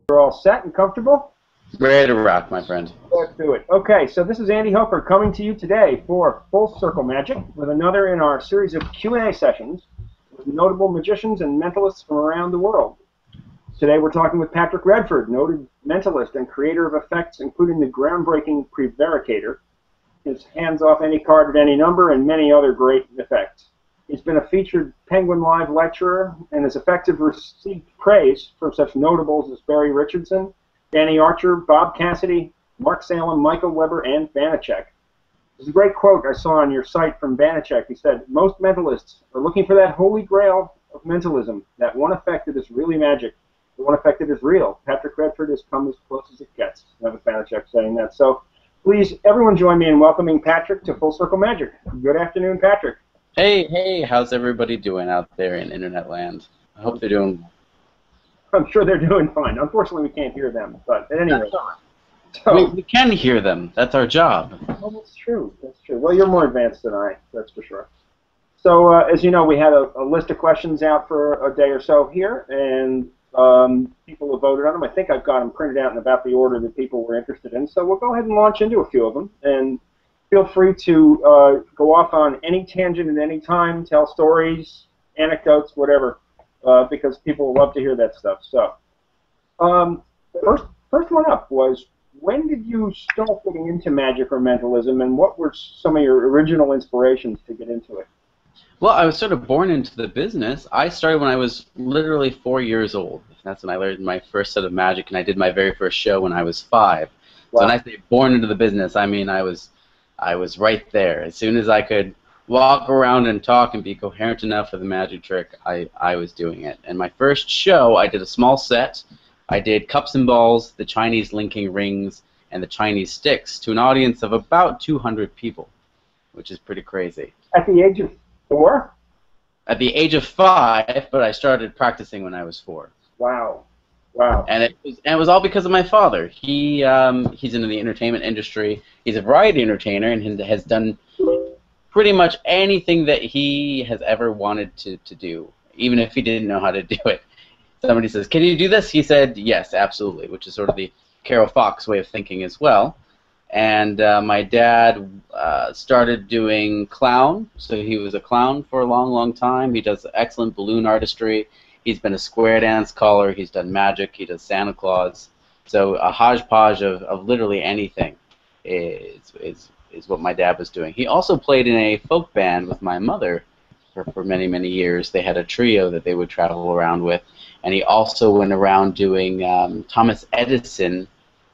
We're all set and comfortable? Ready to rock, my friend. Let's do it. Okay, so this is Andy Hofer coming to you today for Full Circle Magic with another in our series of Q&A sessions with notable magicians and mentalists from around the world. Today we're talking with Patrick Redford, noted mentalist and creator of effects including the groundbreaking Prevaricator, his hands-off any card at any number, and many other great effects. He's been a featured Penguin Live lecturer, and his effects have received praise from such notables as Barry Richardson, Danny Archer, Bob Cassidy, Mark Salem, Michael Weber, and Banachek. There's a great quote I saw on your site from Banachek. He said, "Most mentalists are looking for that holy grail of mentalism, that one effect that is really magic, the one effect that is real. Patrick Redford has come as close as it gets." That was Banachek saying that. So please, everyone join me in welcoming Patrick to Full Circle Magic. Good afternoon, Patrick. Hey, how's everybody doing out there in internet land? I hope they're doing... I'm sure they're doing fine. Unfortunately, we can't hear them, but at any rate. So, we can hear them. That's our job. Oh, that's true. That's true. Well, you're more advanced than I, that's for sure. So, as you know, we had a list of questions out for a day or so here, and people have voted on them. I think I've got them printed out in about the order that people were interested in. So we'll go ahead and launch into a few of them, and feel free to go off on any tangent at any time, tell stories, anecdotes, whatever, because people love to hear that stuff. So, first one up was, when did you start getting into magic or mentalism, and what were some of your original inspirations to get into it? Well, I was sort of born into the business. I started when I was literally 4 years old. That's when I learned my first set of magic, and I did my very first show when I was 5. Wow. So when I say born into the business, I mean I was right there. As soon as I could walk around and talk and be coherent enough for the magic trick, I was doing it. And my first show, I did a small set. I did cups and balls, the Chinese linking rings, and the Chinese sticks to an audience of about 200 people, which is pretty crazy. At the age of 4? At the age of 5, but I started practicing when I was 4. Wow. Wow. And it was all because of my father. He's into the entertainment industry. He's a variety entertainer and has done pretty much anything that he has ever wanted to do, even if he didn't know how to do it. Somebody says, "Can you do this?" He said, "Yes, absolutely," which is sort of the Carol Fox way of thinking as well. And my dad started doing clown, so he was a clown for a long, long time. He does excellent balloon artistry. He's been a square dance caller. He's done magic. He does Santa Claus. So a hodgepodge of literally anything is what my dad was doing. He also played in a folk band with my mother for many, many years. They had a trio that they would travel around with. And he also went around doing Thomas Edison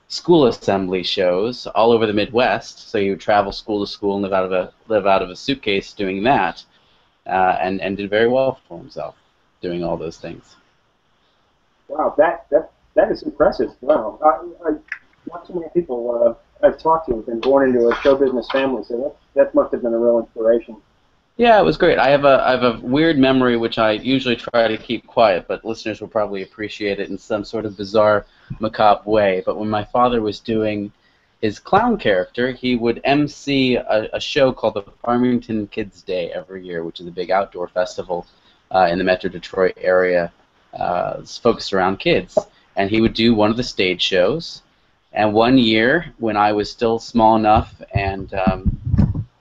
school assembly shows all over the Midwest. So he would travel school to school and live out of a suitcase doing that, and did very well for himself doing all those things. Wow, that is impressive. Wow, not too many people I've talked to have been born into a show business family, so that must have been a real inspiration. Yeah, it was great. I have a weird memory which I usually try to keep quiet, but listeners will probably appreciate it in some sort of bizarre, macabre way. But when my father was doing his clown character, he would MC a show called the Farmington Kids Day every year, which is a big outdoor festival in the Metro Detroit area, focused around kids. And he would do one of the stage shows. And one year, when I was still small enough and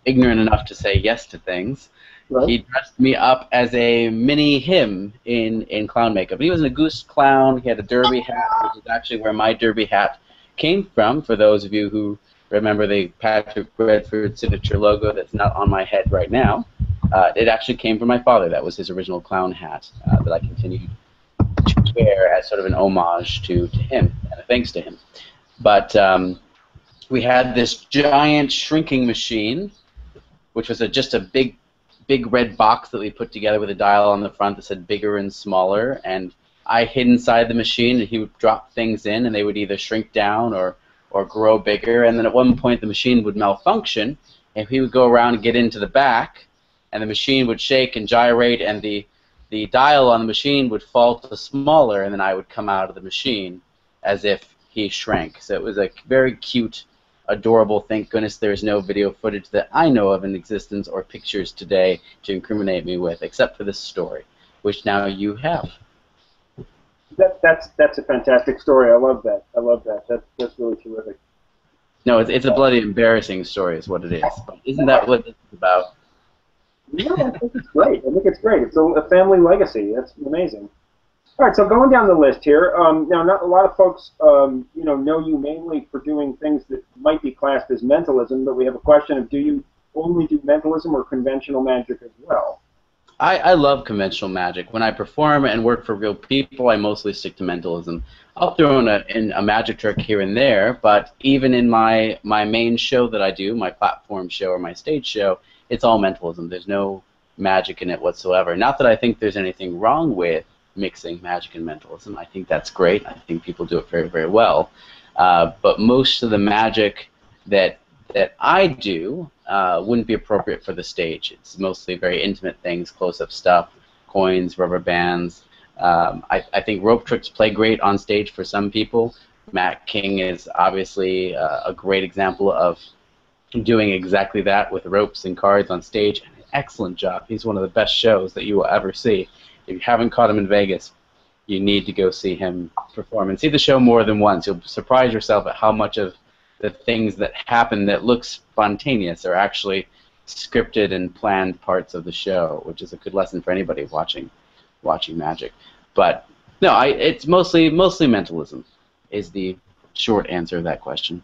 ignorant enough to say yes to things, right, he dressed me up as a mini him in clown makeup. He was a goose clown. He had a derby hat, which is actually where my derby hat came from, for those of you who remember the Patrick Redford signature logo that's not on my head right now. It actually came from my father. That was his original clown hat that I continued to wear as sort of an homage to him and a thanks to him. But we had this giant shrinking machine, which was just a big red box that we put together with a dial on the front that said bigger and smaller, and I hid inside the machine, and he would drop things in, and they would either shrink down or grow bigger, and then at one point the machine would malfunction, and he would go around and get into the back, and the machine would shake and gyrate, and the dial on the machine would fall to smaller, and then I would come out of the machine as if he shrank. So it was a very cute, adorable. Thank goodness there's no video footage that I know of in existence or pictures today to incriminate me with, except for this story, which now you have. That's a fantastic story. I love that. I love that. That's really terrific. No, it's a bloody embarrassing story, is what it is. But isn't that what this is about? No, I think it's great. I think it's great. It's a family legacy. That's amazing. All right, so going down the list here, now not a lot of folks, know you mainly for doing things that might be classed as mentalism, but we have a question of do you only do mentalism or conventional magic as well? I love conventional magic. When I perform and work for real people, I mostly stick to mentalism. I'll throw in a magic trick here and there, but even in my main show that I do, my platform show or my stage show, it's all mentalism. There's no magic in it whatsoever. Not that I think there's anything wrong with mixing magic and mentalism. I think that's great. I think people do it very, very well. But most of the magic that I do wouldn't be appropriate for the stage. It's mostly very intimate things, close-up stuff, coins, rubber bands. I think rope tricks play great on stage for some people. Matt King is obviously a great example of doing exactly that with ropes and cards on stage. An excellent job. He's one of the best shows that you will ever see. If you haven't caught him in Vegas, you need to go see him perform and see the show more than once. You'll surprise yourself at how much of the things that happen that look spontaneous are actually scripted and planned parts of the show, which is a good lesson for anybody watching magic. But no, it's mostly mentalism is the short answer to that question.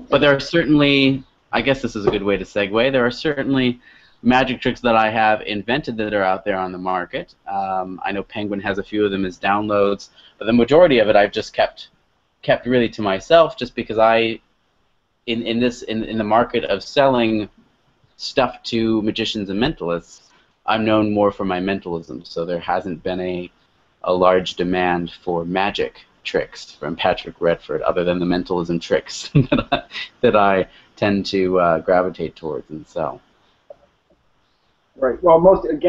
But there are certainly, I guess this is a good way to segue, there are certainly magic tricks that I have invented that are out there on the market. I know Penguin has a few of them as downloads, but the majority of it I've just kept really to myself, just because in the market of selling stuff to magicians and mentalists, I'm known more for my mentalism, so there hasn't been a large demand for magic tricks from Patrick Redford, other than the mentalism tricks that I tend to gravitate towards and sell. Right. Well, most of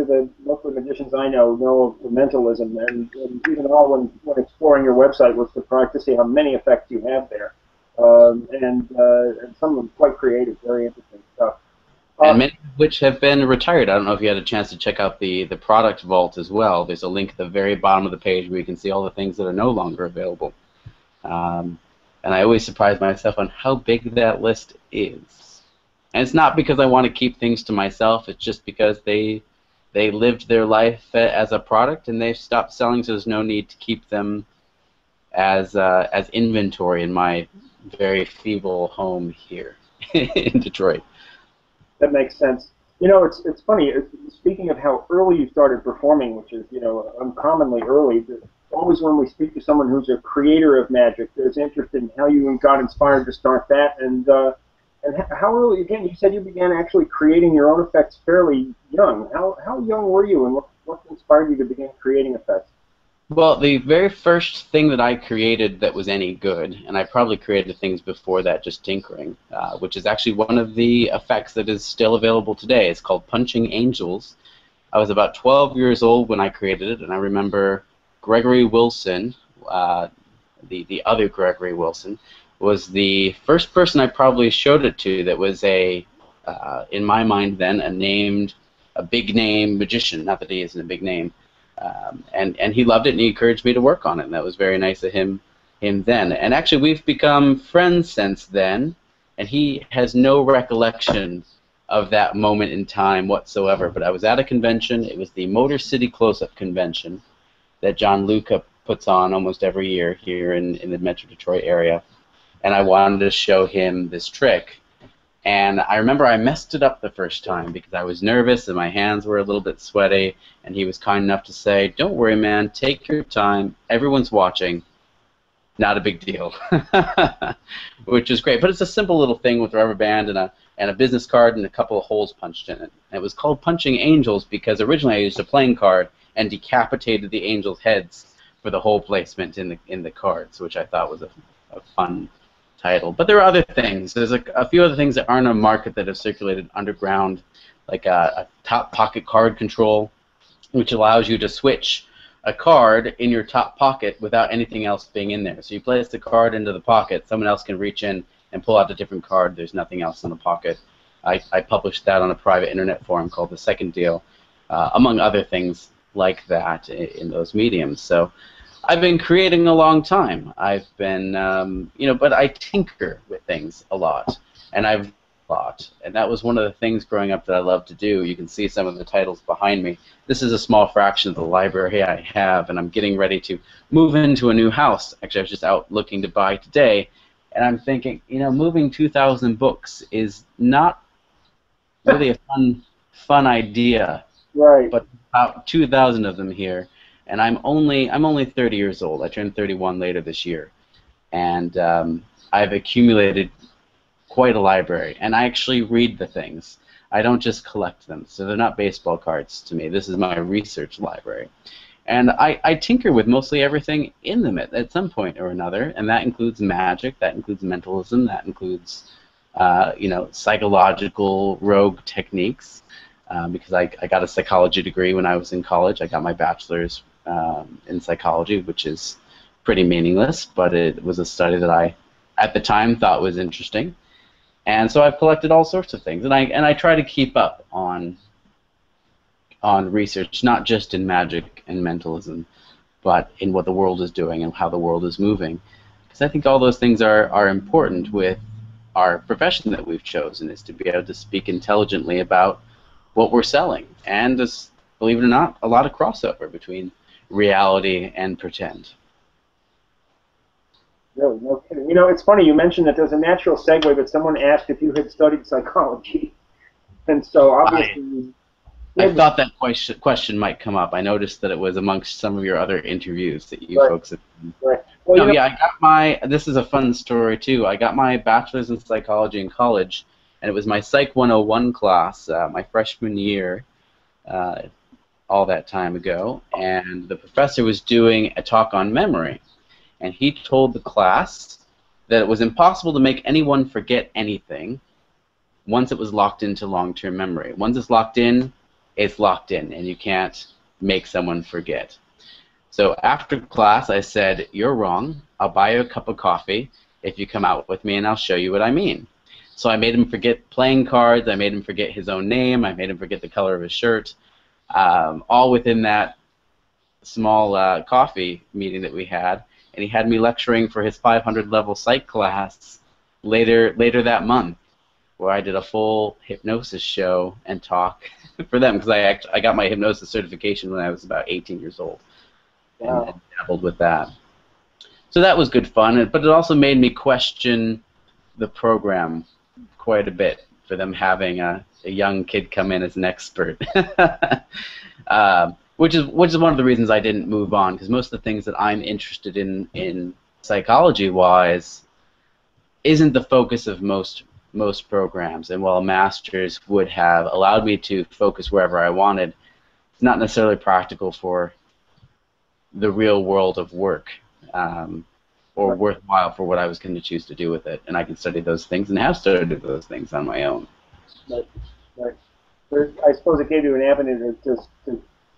the magicians I know of mentalism, and even all when exploring your website was surprised to see how many effects you have there, and some of them quite creative, very interesting stuff. And many of which have been retired. I don't know if you had a chance to check out the product vault as well. There's a link at the very bottom of the page where you can see all the things that are no longer available. And I always surprise myself on how big that list is. And it's not because I want to keep things to myself. It's just because they lived their life as a product and they've stopped selling, so there's no need to keep them as inventory in my very feeble home here in Detroit. That makes sense. It's funny. Speaking of how early you started performing, which is uncommonly early. Always when we speak to someone who's a creator of magic, there's interest in how you got inspired to start that, and how early. Again, you said you began actually creating your own effects fairly young. How young were you, and what inspired you to begin creating effects? Well, the very first thing that I created that was any good, and I probably created things before that just tinkering, which is actually one of the effects that is still available today. It's called Punching Angels. I was about 12 years old when I created it, and I remember Gregory Wilson, the other Gregory Wilson, was the first person I probably showed it to that was in my mind then, a big name magician. Not that he isn't a big name. And he loved it, and he encouraged me to work on it, and that was very nice of him then. And actually, we've become friends since then, and he has no recollection of that moment in time whatsoever. But I was at a convention. It was the Motor City Close-Up Convention that John Luca puts on almost every year here in the Metro Detroit area, and I wanted to show him this trick. And I remember I messed it up the first time because I was nervous and my hands were a little bit sweaty, and he was kind enough to say, "Don't worry, man, take your time, everyone's watching, not a big deal." Which is great. But it's a simple little thing with a rubber band and a business card and a couple of holes punched in it. And it was called Punching Angels because originally I used a playing card and decapitated the angels' heads for the hole placement in the cards, which I thought was a fun title. But there are other things. There's a few other things that aren't on the market that have circulated underground, like a top pocket card control, which allows you to switch a card in your top pocket without anything else being in there. So you place the card into the pocket, someone else can reach in and pull out a different card. There's nothing else in the pocket. I published that on a private internet forum called The Second Deal, among other things like that in those mediums. So I've been creating a long time. I've been, but I tinker with things a lot, and I've a lot, and that was one of the things growing up that I loved to do. You can see some of the titles behind me. This is a small fraction of the library I have, and I'm getting ready to move into a new house. Actually, I was just out looking to buy today, and I'm thinking, moving 2,000 books is not really a fun idea. Right. But about 2,000 of them here, and I'm only 30 years old. I turned 31 later this year, and I've accumulated quite a library, and I actually read the things. I don't just collect them, so they're not baseball cards to me. This is my research library, and I tinker with mostly everything in them at some point or another, and that includes magic, that includes mentalism, that includes psychological rogue techniques. Because I got a psychology degree when I was in college. I got my bachelor's in psychology, which is pretty meaningless, but it was a study that I, at the time, thought was interesting. And so I've collected all sorts of things, and I try to keep up on research, not just in magic and mentalism, but in what the world is doing and how the world is moving. Because I think all those things are important with our profession that we've chosen, is to be able to speak intelligently about what we're selling. And there's, believe it or not, a lot of crossover between reality and pretend. Really, no kidding. It's funny, you mentioned that there's a natural segue, but someone asked if you had studied psychology. And so, obviously... I thought that question might come up. I noticed that it was amongst some of your other interviews that you folks have done. Right. Well, I got this is a fun story, too. I got my bachelor's in psychology in college, and it was my Psych 101 class, my freshman year, all that time ago, and the professor was doing a talk on memory. And he told the class that it was impossible to make anyone forget anything once it was locked into long-term memory. Once it's locked in, and you can't make someone forget. So after class, I said, "You're wrong. I'll buy you a cup of coffee if you come out with me, and I'll show you what I mean." So I made him forget playing cards. I made him forget his own name. I made him forget the color of his shirt, all within that small coffee meeting that we had. And he had me lecturing for his 500-level psych class later that month, where I did a full hypnosis show and talk for them, because I got my hypnosis certification when I was about 18 years old. Wow. And dabbled with that. So that was good fun, but it also made me question the program quite a bit, for them having a young kid come in as an expert. Which is one of the reasons I didn't move on, because most of the things that I'm interested in psychology-wise isn't the focus of most programs. And while a master's would have allowed me to focus wherever I wanted, it's not necessarily practical for the real world of work, or worthwhile for what I was going to choose to do with it. And I can study those things, and have studied those things on my own. Right. I suppose it gave you an avenue to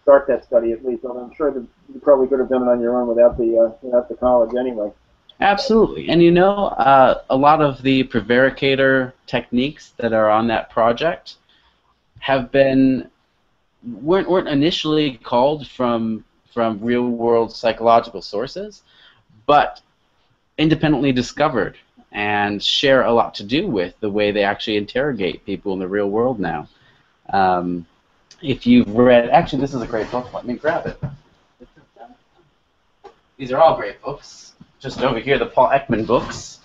start that study, at least. Although I'm sure that you probably could have done it on your own without the college anyway. Absolutely. And a lot of the prevaricator techniques that are on that project weren't initially called from real world psychological sources, but independently discovered, and share a lot to do with the way they actually interrogate people in the real world now. If you've read, actually, this is a great book. Let me grab it. These are all great books. Just over here, the Paul Ekman books.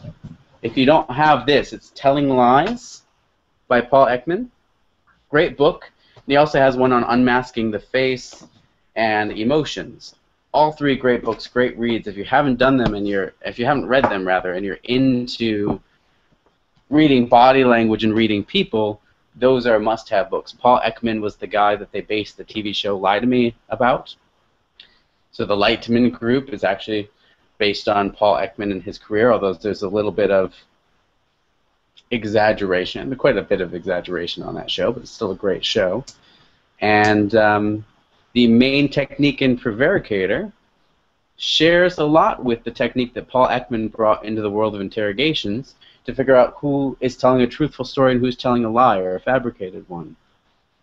If you don't have this, it's Telling Lies by Paul Ekman. Great book. And he also has one on unmasking the face and emotions. All three great books, great reads. If you haven't done them, if you haven't read them rather, and you're into reading body language and reading people, those are must-have books. Paul Ekman was the guy that they based the TV show Lie to Me about. So the Lightman Group is actually based on Paul Ekman and his career, although there's a little bit of exaggeration, quite a bit of exaggeration on that show, but it's still a great show. And the main technique in Prevaricator shares a lot with the technique that Paul Ekman brought into the world of interrogations to figure out who is telling a truthful story and who's telling a lie or a fabricated one.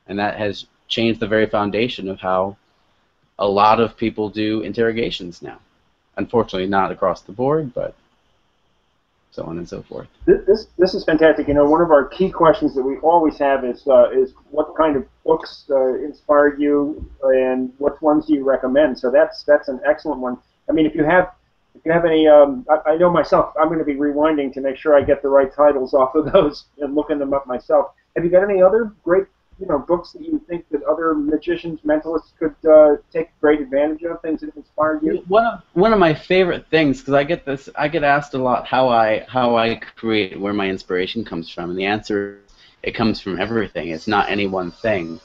And that has changed the very foundation of how a lot of people do interrogations now. Unfortunately, not across the board, but so on and so forth. This is fantastic. You know, one of our key questions that we always have is what kind of books inspired you, and what ones do you recommend? So that's an excellent one. I mean, if you have any, I know myself, I'm going to be rewinding to make sure I get the right titles off of those and looking them up myself. Have you got any other great, books that you think that other magicians, mentalists could take great advantage of, things that inspired you? One of my favorite things, because I get asked a lot how I create, where my inspiration comes from, and the answer is it comes from everything. It's not any one thing.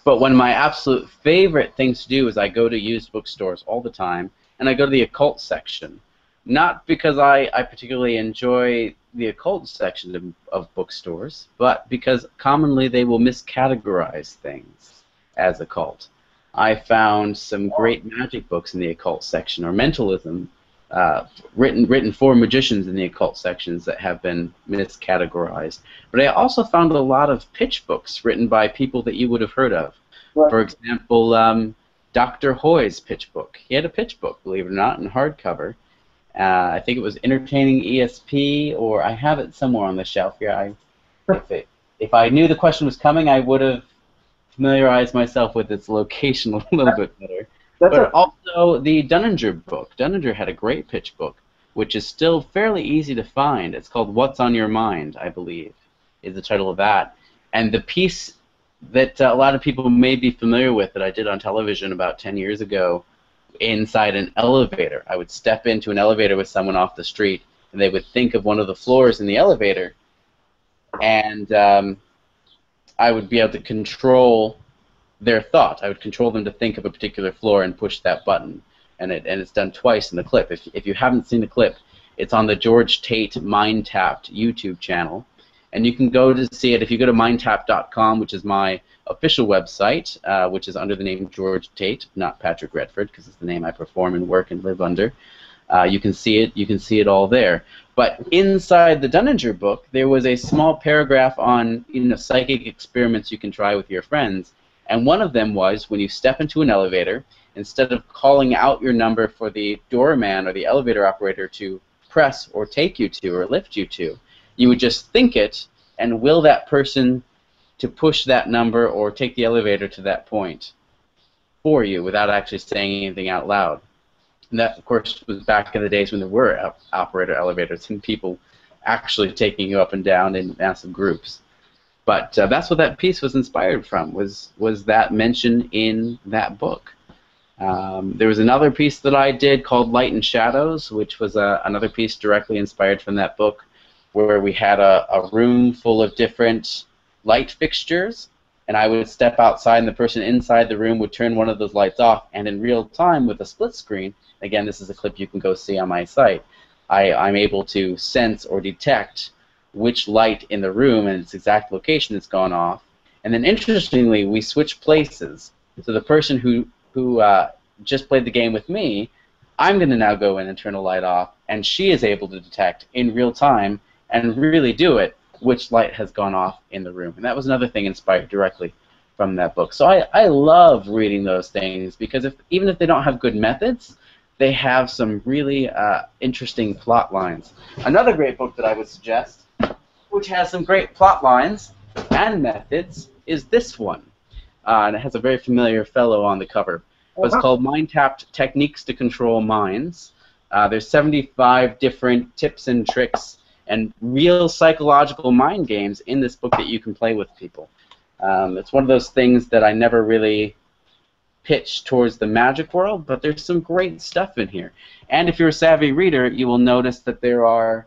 But one of my absolute favorite things to do is I go to used bookstores all the time, and I go to the occult section. Not because I particularly enjoy the occult section of bookstores, but because commonly they will miscategorize things as occult. I found some great magic books in the occult section, or mentalism, written for magicians in the occult sections that have been miscategorized. But I also found a lot of pitch books written by people that you would have heard of. Right. For example, Dr. Hoy's pitch book. He had a pitch book, believe it or not, in hardcover. I think it was Entertaining ESP, or I have it somewhere on the shelf here. If I knew the question was coming, I would have familiarized myself with its location a little bit better. But also the Dunninger book. Dunninger had a great pitch book, which is still fairly easy to find. It's called What's on Your Mind, I believe, is the title of that. And the piece that a lot of people may be familiar with that I did on television about 10 years ago, inside an elevator. I would step into an elevator with someone off the street, and they would think of one of the floors in the elevator, and I would be able to control their thought. I would control them to think of a particular floor and push that button, and it's done twice in the clip. If you haven't seen the clip, it's on the George Tate Mind Tapped YouTube channel, and you can go to see it if you go to mindtap.com, which is my official website, which is under the name George Tate, not Patrick Redford, because it's the name I perform and work and live under. You can see it. You can see it all there. But inside the Dunninger book, there was a small paragraph on psychic experiments you can try with your friends, and one of them was when you step into an elevator, instead of calling out your number for the doorman or the elevator operator to press or take you to or lift you to, you would just think it and will that person to push that number or take the elevator to that point for you without actually saying anything out loud. And that, of course, was back in the days when there were operator elevators and people actually taking you up and down in massive groups. But that's what that piece was inspired from, was that mention in that book. There was another piece that I did called Light and Shadows, which was another piece directly inspired from that book, where we had a room full of different light fixtures, and I would step outside and the person inside the room would turn one of those lights off, and in real time with a split screen, again this is a clip you can go see on my site, I'm able to sense or detect which light in the room and its exact location has gone off. And then interestingly, we switch places. So the person who just played the game with me, I'm going to now go in and turn a light off, and she is able to detect in real time and really do it which light has gone off in the room. And that was another thing inspired directly from that book. So I love reading those things because even if they don't have good methods, they have some really interesting plot lines. Another great book that I would suggest, which has some great plot lines and methods, is this one. And it has a very familiar fellow on the cover. But it's called Mind Tapped Techniques to Control Minds. There's 75 different tips and tricks and real psychological mind games in this book that you can play with people. It's one of those things that I never really pitched towards the magic world, but there's some great stuff in here. And if you're a savvy reader, you will notice that there are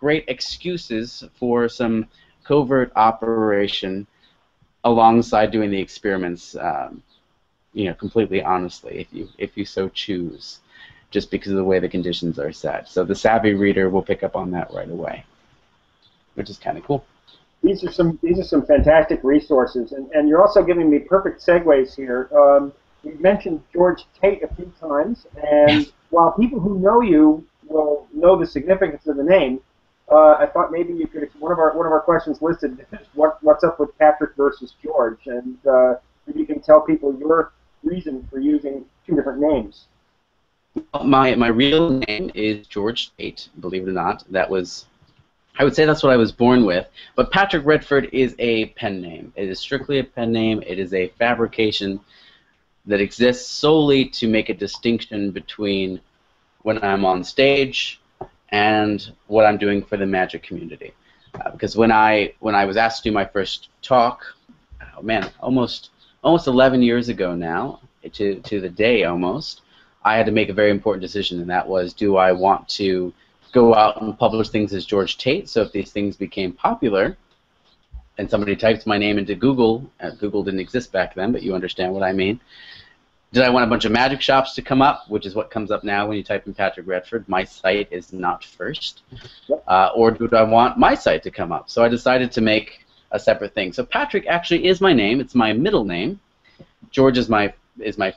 great excuses for some covert operation alongside doing the experiments, completely honestly, if you so choose, just because of the way the conditions are set. So the savvy reader will pick up on that right away, which is kind of cool. These are some fantastic resources, and you're also giving me perfect segues here. You mentioned George Tate a few times, and while people who know you will know the significance of the name, I thought maybe you could. One of our questions listed is what's up with Patrick versus George, and maybe you can tell people your reason for using two different names. My real name is George Tate, believe it or not. I would say that's what I was born with. But Patrick Redford is a pen name. It is strictly a pen name. It is a fabrication that exists solely to make a distinction between when I'm on stage and what I'm doing for the magic community. Because when I was asked to do my first talk, oh man, almost 11 years ago now, to the day almost, I had to make a very important decision, and that was, do I want to go out and publish things as George Tate? So if these things became popular, and somebody types my name into Google, Google didn't exist back then, but you understand what I mean. Did I want a bunch of magic shops to come up, which is what comes up now when you type in Patrick Redford? My site is not first. Or do I want my site to come up? So I decided to make a separate thing. So Patrick actually is my name. It's my middle name. George is my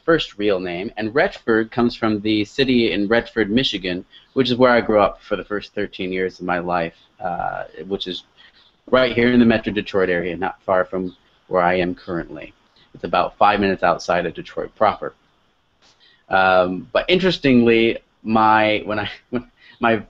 first real name. And Redford comes from the city in Redford, Michigan, which is where I grew up for the first 13 years of my life, which is right here in the Metro Detroit area, not far from where I am currently. It's about 5 minutes outside of Detroit proper. But interestingly, my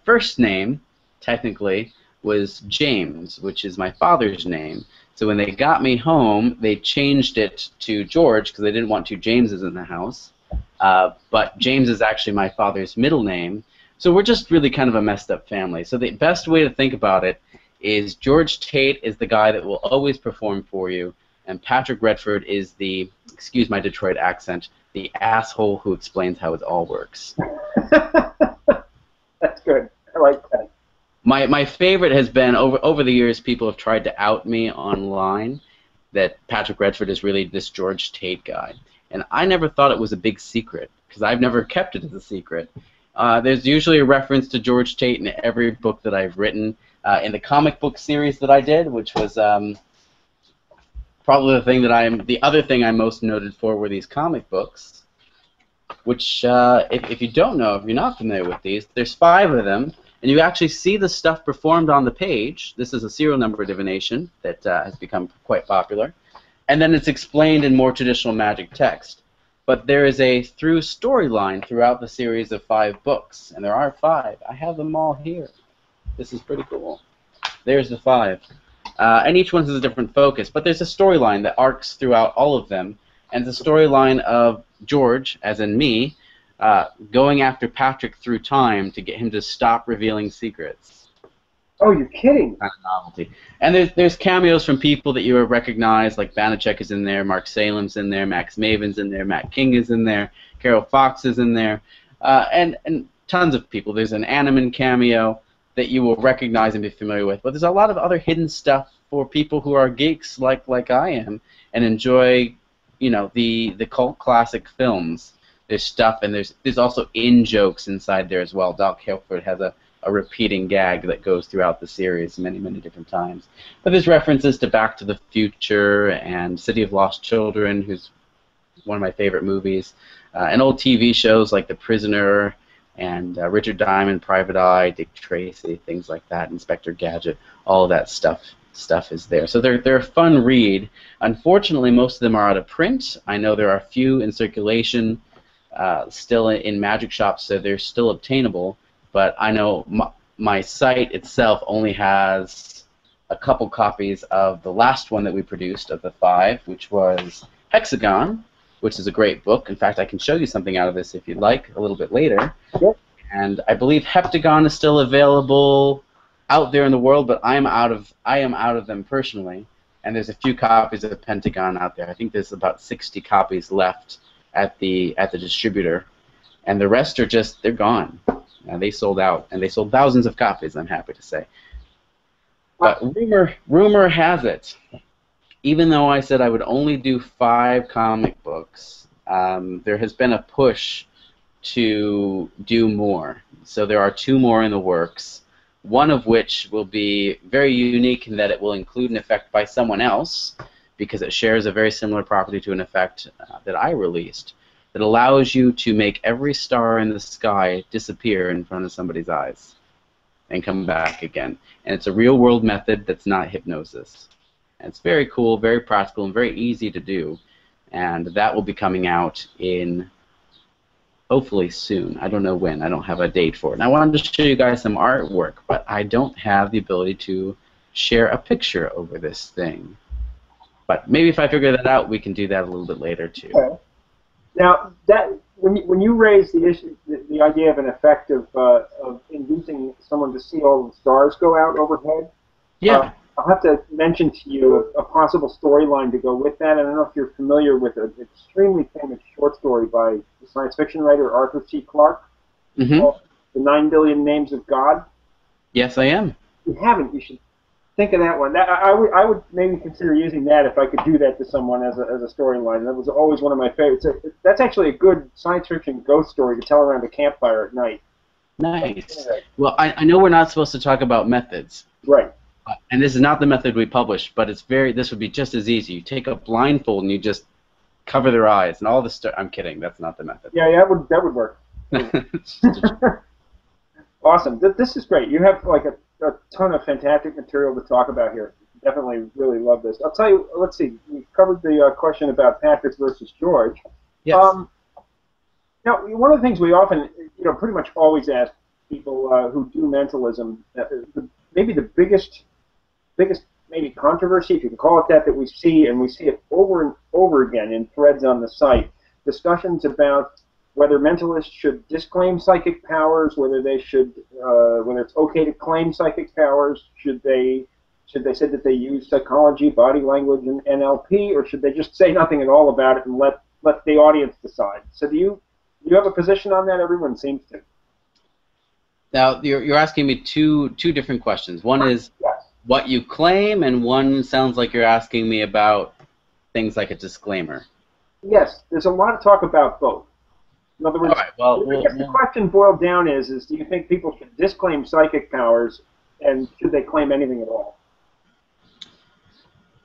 first name technically was James, which is my father's name. So when they got me home, they changed it to George because they didn't want two Jameses in the house. But James is actually my father's middle name. So we're just really kind of a messed up family. So the best way to think about it is George Tate is the guy that will always perform for you, and Patrick Redford is the, excuse my Detroit accent, the asshole who explains how it all works. That's good. I like that. My favorite has been, over the years, people have tried to out me online that Patrick Redford is really this George Tate guy. And I never thought it was a big secret, because I've never kept it as a secret. There's usually a reference to George Tate in every book that I've written. In the comic book series that I did, which was probably the other thing I'm most noted for were these comic books, which if you don't know, if you're not familiar with these, there's 5 of them, and you actually see the stuff performed on the page. This is a serial number divination that has become quite popular, and then it's explained in more traditional magic text. But there is a through storyline throughout the series of 5 books, and there are 5. I have them all here. This is pretty cool. There's the 5. And each one has a different focus, but there's a storyline that arcs throughout all of them, and the storyline of George, as in me, going after Patrick through time to get him to stop revealing secrets. Oh, you're kidding. Kind of novelty. And there's cameos from people that you will recognize, like Banachek is in there, Mark Salem's in there, Max Maven's in there, Matt King is in there, Carol Fox is in there, and tons of people. There's an Animan cameo that you will recognize and be familiar with. But there's a lot of other hidden stuff for people who are geeks like I am and enjoy, the cult classic films. There's stuff, and there's also in-jokes inside there as well. Doc Hilford has a repeating gag that goes throughout the series many, many different times. But there's references to Back to the Future and City of Lost Children, who's one of my favorite movies, and old TV shows like The Prisoner, and Richard Diamond, Private Eye, Dick Tracy, things like that, Inspector Gadget, all of that stuff is there. So they're a fun read. Unfortunately, most of them are out of print. I know there are a few in circulation still in magic shops, so they're still obtainable, but I know my site itself only has a couple copies of the last one that we produced of the 5, which was Hexagon, which is a great book. In fact, I can show you something out of this if you'd like a little bit later. Yep. And I believe Heptagon is still available out there in the world, but I am out of them personally. And there's a few copies of Pentagon out there. I think there's about 60 copies left at the distributor, and the rest are they're gone. They sold out, and they sold thousands of copies, I'm happy to say. But rumor has it, even though I said I would only do 5 comic books, there has been a push to do more. So there are 2 more in the works, one of which will be very unique in that it will include an effect by someone else, because it shares a very similar property to an effect that I released, that allows you to make every star in the sky disappear in front of somebody's eyes and come back again. And it's a real-world method that's not hypnosis. And it's very cool, very practical, and very easy to do. And that will be coming out in hopefully soon. I don't know when. I don't have a date for it. And I wanted to show you guys some artwork, but I don't have the ability to share a picture over this thing. But maybe if I figure that out, we can do that a little bit later too. Okay. Now, that when you raise the issue, the idea of an effect of inducing someone to see all the stars go out overhead, Yeah. I'll have to mention to you a possible storyline to go with that. I don't know if you're familiar with an extremely famous short story by the science fiction writer Arthur C. Clarke, called The 9 Billion Names of God. Yes, I am. If you haven't, you should think of that one. I would maybe consider using that if I could do that to someone as a storyline. That was always one of my favorites. That's actually a good science fiction ghost story to tell around a campfire at night. Nice. Well, I know we're not supposed to talk about methods. Right. And this is not the method we published, but this would be just as easy. You take a blindfold and you just cover their eyes and all the stuff. I'm kidding. That's not the method. Yeah, that would work. Awesome. This is great. You have like a ton of fantastic material to talk about here. Definitely really love this. I'll tell you, let's see. We covered the question about Patrick versus George. Yes. Now, one of the things we often, pretty much always ask people who do mentalism, maybe the biggest maybe controversy, if you can call it that we see, and we see it over and over again in threads on the site, discussions about whether mentalists should disclaim psychic powers, whether they should, whether it's okay to claim psychic powers, should they say that they use psychology, body language, and NLP, or should they just say nothing at all about it and let the audience decide? So do you have a position on that? Everyone seems to. Now you're asking me two different questions. One is what you claim, and one sounds like you're asking me about things like a disclaimer. Yes, there's a lot of talk about both. In other words, all right, well, I guess the question boiled down is do you think people should disclaim psychic powers, and should they claim anything at all?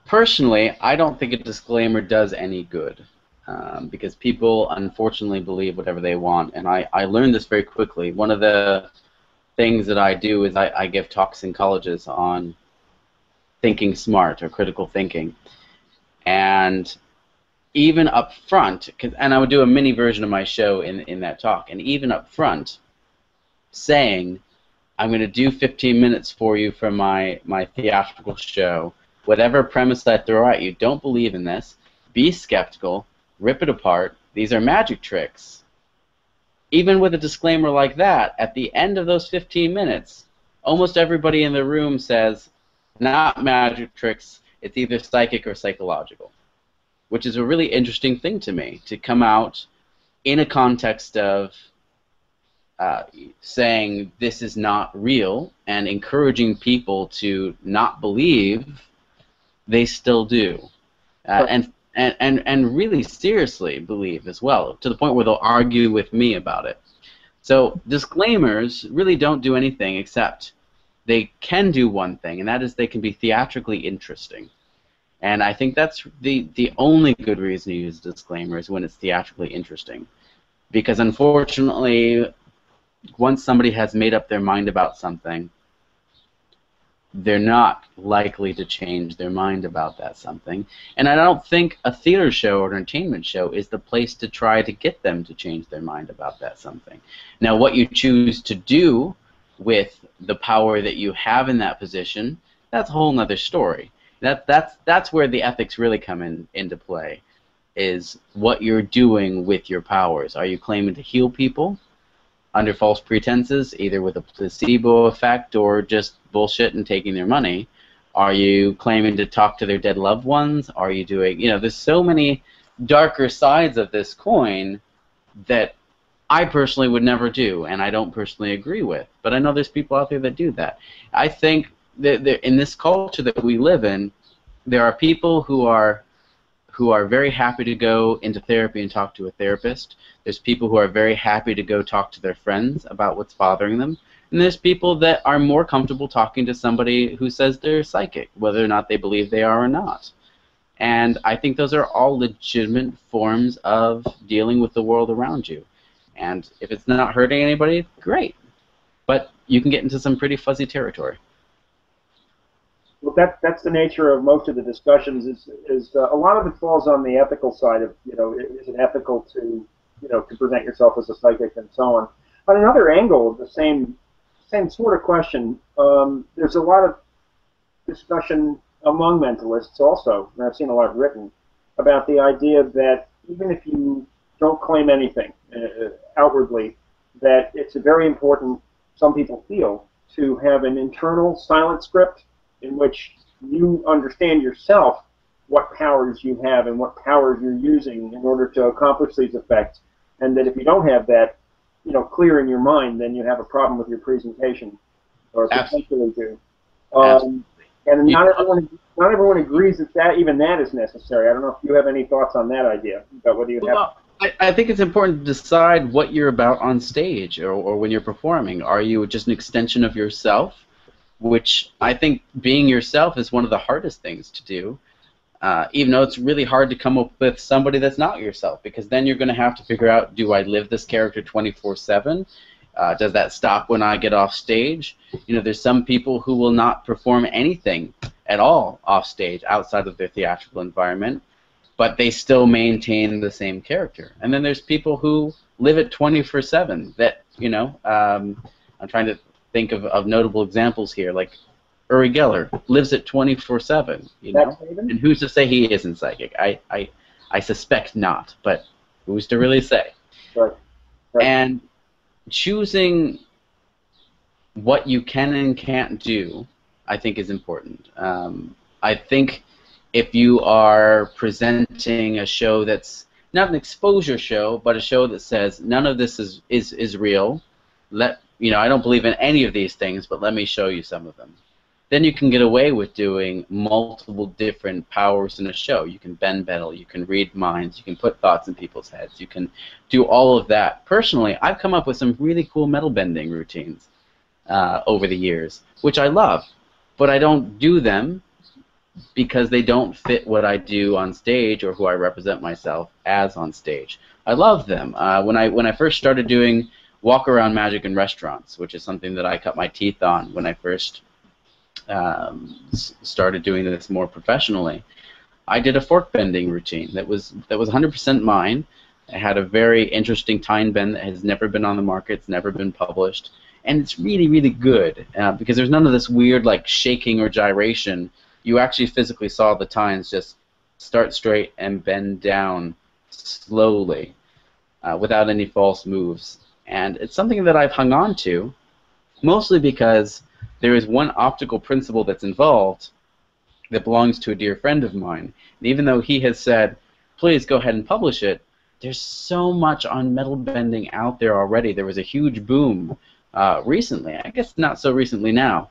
Personally, I don't think a disclaimer does any good, because people unfortunately believe whatever they want, and I learned this very quickly. One of the things that I do is I give talks in colleges on thinking smart or critical thinking, and even up front, and I would do a mini version of my show in that talk, and even up front, saying, I'm going to do 15 minutes for you from my theatrical show. Whatever premise I throw at you, don't believe in this. Be skeptical. Rip it apart. These are magic tricks. Even with a disclaimer like that, at the end of those 15 minutes, almost everybody in the room says, not magic tricks, it's either psychic or psychological, which is a really interesting thing to me, to come out in a context of saying this is not real and encouraging people to not believe. They still do, and really seriously believe as well, to the point where they'll argue with me about it. So disclaimers really don't do anything, except they can do one thing, and that is they can be theatrically interesting. And I think that's the only good reason to use disclaimers, when it's theatrically interesting. Because unfortunately, once somebody has made up their mind about something, they're not likely to change their mind about that something. And I don't think a theater show or an entertainment show is the place to try to get them to change their mind about that something. Now, what you choose to do with the power that you have in that position, that's a whole other story. That's where the ethics really come into play, is what you're doing with your powers. Are you claiming to heal people under false pretenses, either with a placebo effect or just bullshit and taking their money? Are you claiming to talk to their dead loved ones? Are you doing, there's so many darker sides of this coin that I personally would never do, and I don't personally agree with. But I know there's people out there that do that. I think that in this culture that we live in, there are people who are very happy to go into therapy and talk to a therapist. There's people who are very happy to go talk to their friends about what's bothering them. And there's people that are more comfortable talking to somebody who says they're psychic, whether or not they believe they are or not. And I think those are all legitimate forms of dealing with the world around you. And if it's not hurting anybody, great. But you can get into some pretty fuzzy territory. Well, that's the nature of most of the discussions. Is a lot of it falls on the ethical side of, is it ethical to to present yourself as a psychic and so on. On another angle of the same sort of question, there's a lot of discussion among mentalists also, and I've seen a lot written, about the idea that even if you don't claim anything outwardly, that it's very important, some people feel, to have an internal silent script in which you understand yourself what powers you have and what powers you're using in order to accomplish these effects, and that if you don't have that, clear in your mind, then you have a problem with your presentation, or potentially do. And not everyone agrees that even that is necessary. I don't know if you have any thoughts on that idea, but whether you have. I think it's important to decide what you're about on stage or when you're performing. Are you just an extension of yourself? Which I think being yourself is one of the hardest things to do, even though it's really hard to come up with somebody that's not yourself, because then you're going to have to figure out, do I live this character 24/7? Does that stop when I get off stage? There's some people who will not perform anything at all off stage outside of their theatrical environment, but they still maintain the same character. And then there's people who live it 24/7. That I'm trying to think of notable examples here, like Uri Geller lives it 24/7. And who's to say he isn't psychic? I suspect not, but who's to really say? Right. And choosing what you can and can't do, I think, is important. I think if you are presenting a show that's not an exposure show, but a show that says none of this is real, I don't believe in any of these things, but let me show you some of them, then you can get away with doing multiple different powers in a show. You can bend metal, you can read minds, you can put thoughts in people's heads, you can do all of that. Personally, I've come up with some really cool metal bending routines over the years, which I love, but I don't do them because they don't fit what I do on stage or who I represent myself as on stage. I love them. When I first started doing walk-around magic in restaurants, which is something that I cut my teeth on when I first started doing this more professionally, I did a fork bending routine that was 100% mine. It had a very interesting time bend that has never been on the market, it's never been published, and it's really, really good because there's none of this weird like shaking or gyration. You actually physically saw the tines just start straight and bend down slowly without any false moves. And it's something that I've hung on to, mostly because there is one optical principle that's involved that belongs to a dear friend of mine. And even though he has said, please go ahead and publish it, there's so much on metal bending out there already. There was a huge boom recently, I guess not so recently now,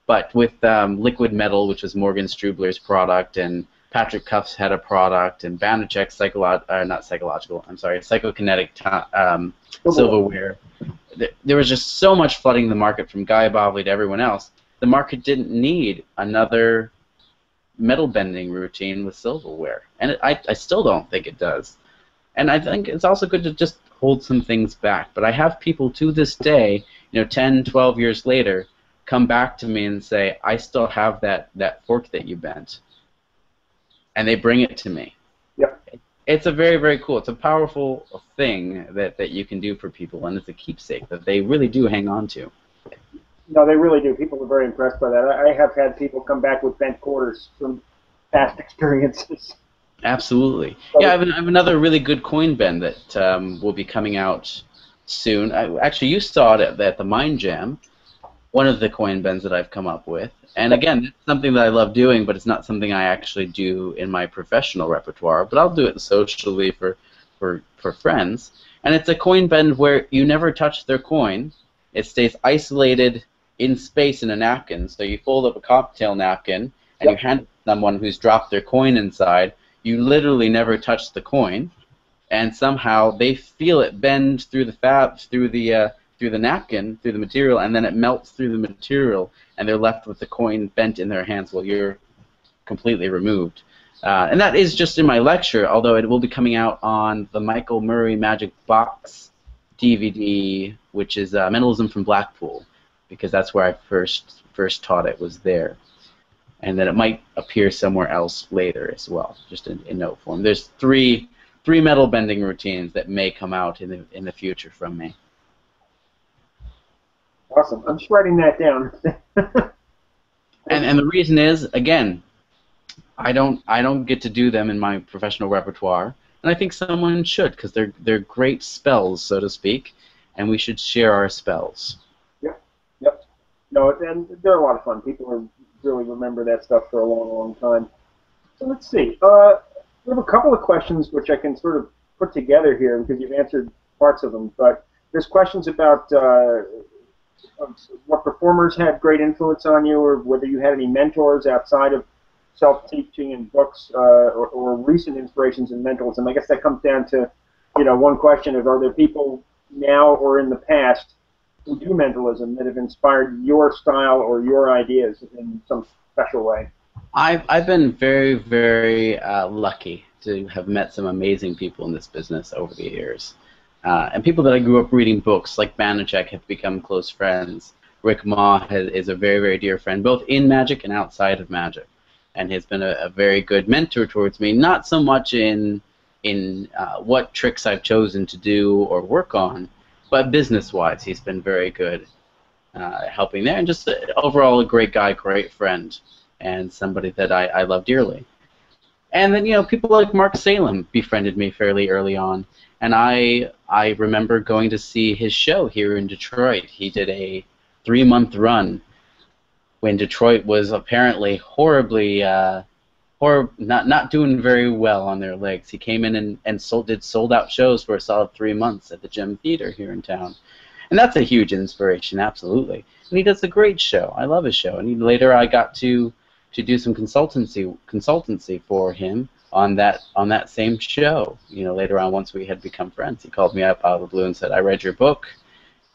but with liquid metal, which was Morgan Strubler's product, and Patrick Cuffs had a product, and Banachek's psychokinetic silverware. There was just so much flooding the market from Guy Bavli to everyone else. The market didn't need another metal bending routine with silverware, and I still don't think it does. And I think it's also good to just hold some things back. But I have people to this day, 10, 12 years later, come back to me and say, I still have that fork that you bent. And they bring it to me. Yep. It's a very, very cool, it's a powerful thing that you can do for people, and it's a keepsake that they really do hang on to. No, they really do. People are very impressed by that. I have had people come back with bent quarters from past experiences. Absolutely. Yeah, I have another really good coin bend that will be coming out soon. Actually, you saw it at the Mind Jam, one of the coin bends that I've come up with. And again, it's something that I love doing, but it's not something I actually do in my professional repertoire. But I'll do it socially for friends. And it's a coin bend where you never touch their coin. It stays isolated in space in a napkin. So you fold up a cocktail napkin and you hand it to someone who's dropped their coin inside. You literally never touch the coin, and somehow they feel it bend through the napkin, through the material, and then it melts through the material, and they're left with the coin bent in their hands while you're completely removed. And that is just in my lecture, although it will be coming out on the Michael Murray Magic Box DVD, which is Mentalism from Blackpool, because that's where I first taught it, was there. And then it might appear somewhere else later as well, just in note form. There's three three metal bending routines that may come out in the future from me. Awesome. I'm just writing that down. And the reason is, again, I don't get to do them in my professional repertoire, and I think someone should, because they're great spells, so to speak, and we should share our spells. Yep. Yep. No, and they're a lot of fun. People really remember that stuff for a long, long time. So let's see. We have a couple of questions which I can sort of put together here because you've answered parts of them. But there's questions about what performers had great influence on you, or whether you had any mentors outside of self-teaching and books, or recent inspirations in mentalism. I guess that comes down to, one question is, are there people now or in the past who do mentalism that have inspired your style or your ideas in some special way? I've been very, very lucky to have met some amazing people in this business over the years. And people that I grew up reading books, like Banachek, have become close friends. Rick Ma is a very, very dear friend, both in magic and outside of magic, and has been a very good mentor towards me, not so much in what tricks I've chosen to do or work on, but business-wise, he's been very good helping there, and just overall a great guy, great friend, and somebody that I love dearly. And then, people like Mark Salem befriended me fairly early on, and I remember going to see his show here in Detroit. He did a 3-month run when Detroit was apparently horribly, not doing very well on their legs. He came in and did sold-out shows for a solid 3 months at the Gem Theater here in town. And that's a huge inspiration, absolutely. And he does a great show. I love his show. And later I got to do some consultancy for him on that same show. Later on, once we had become friends, he called me up out of the blue and said, "I read your book,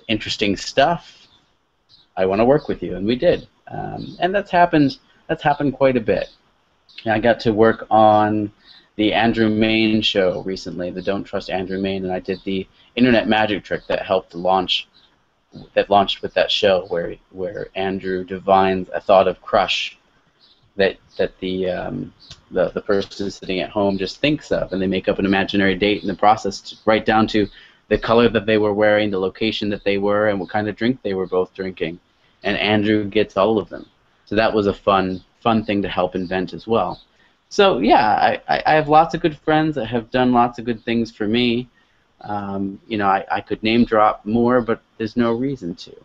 interesting stuff. I want to work with you," and we did. And that's happened quite a bit. And I got to work on the Andrew Mayne show recently, the Don't Trust Andrew Mayne, and I did the internet magic trick that launched with that show, where Andrew divines a thought of crush that the person sitting at home just thinks of, and they make up an imaginary date in the process, right down to the color that they were wearing, the location that they were, and what kind of drink they were both drinking. And Andrew gets all of them. So that was a fun thing to help invent as well. So yeah, I have lots of good friends that have done lots of good things for me. I could name drop more, but there's no reason to.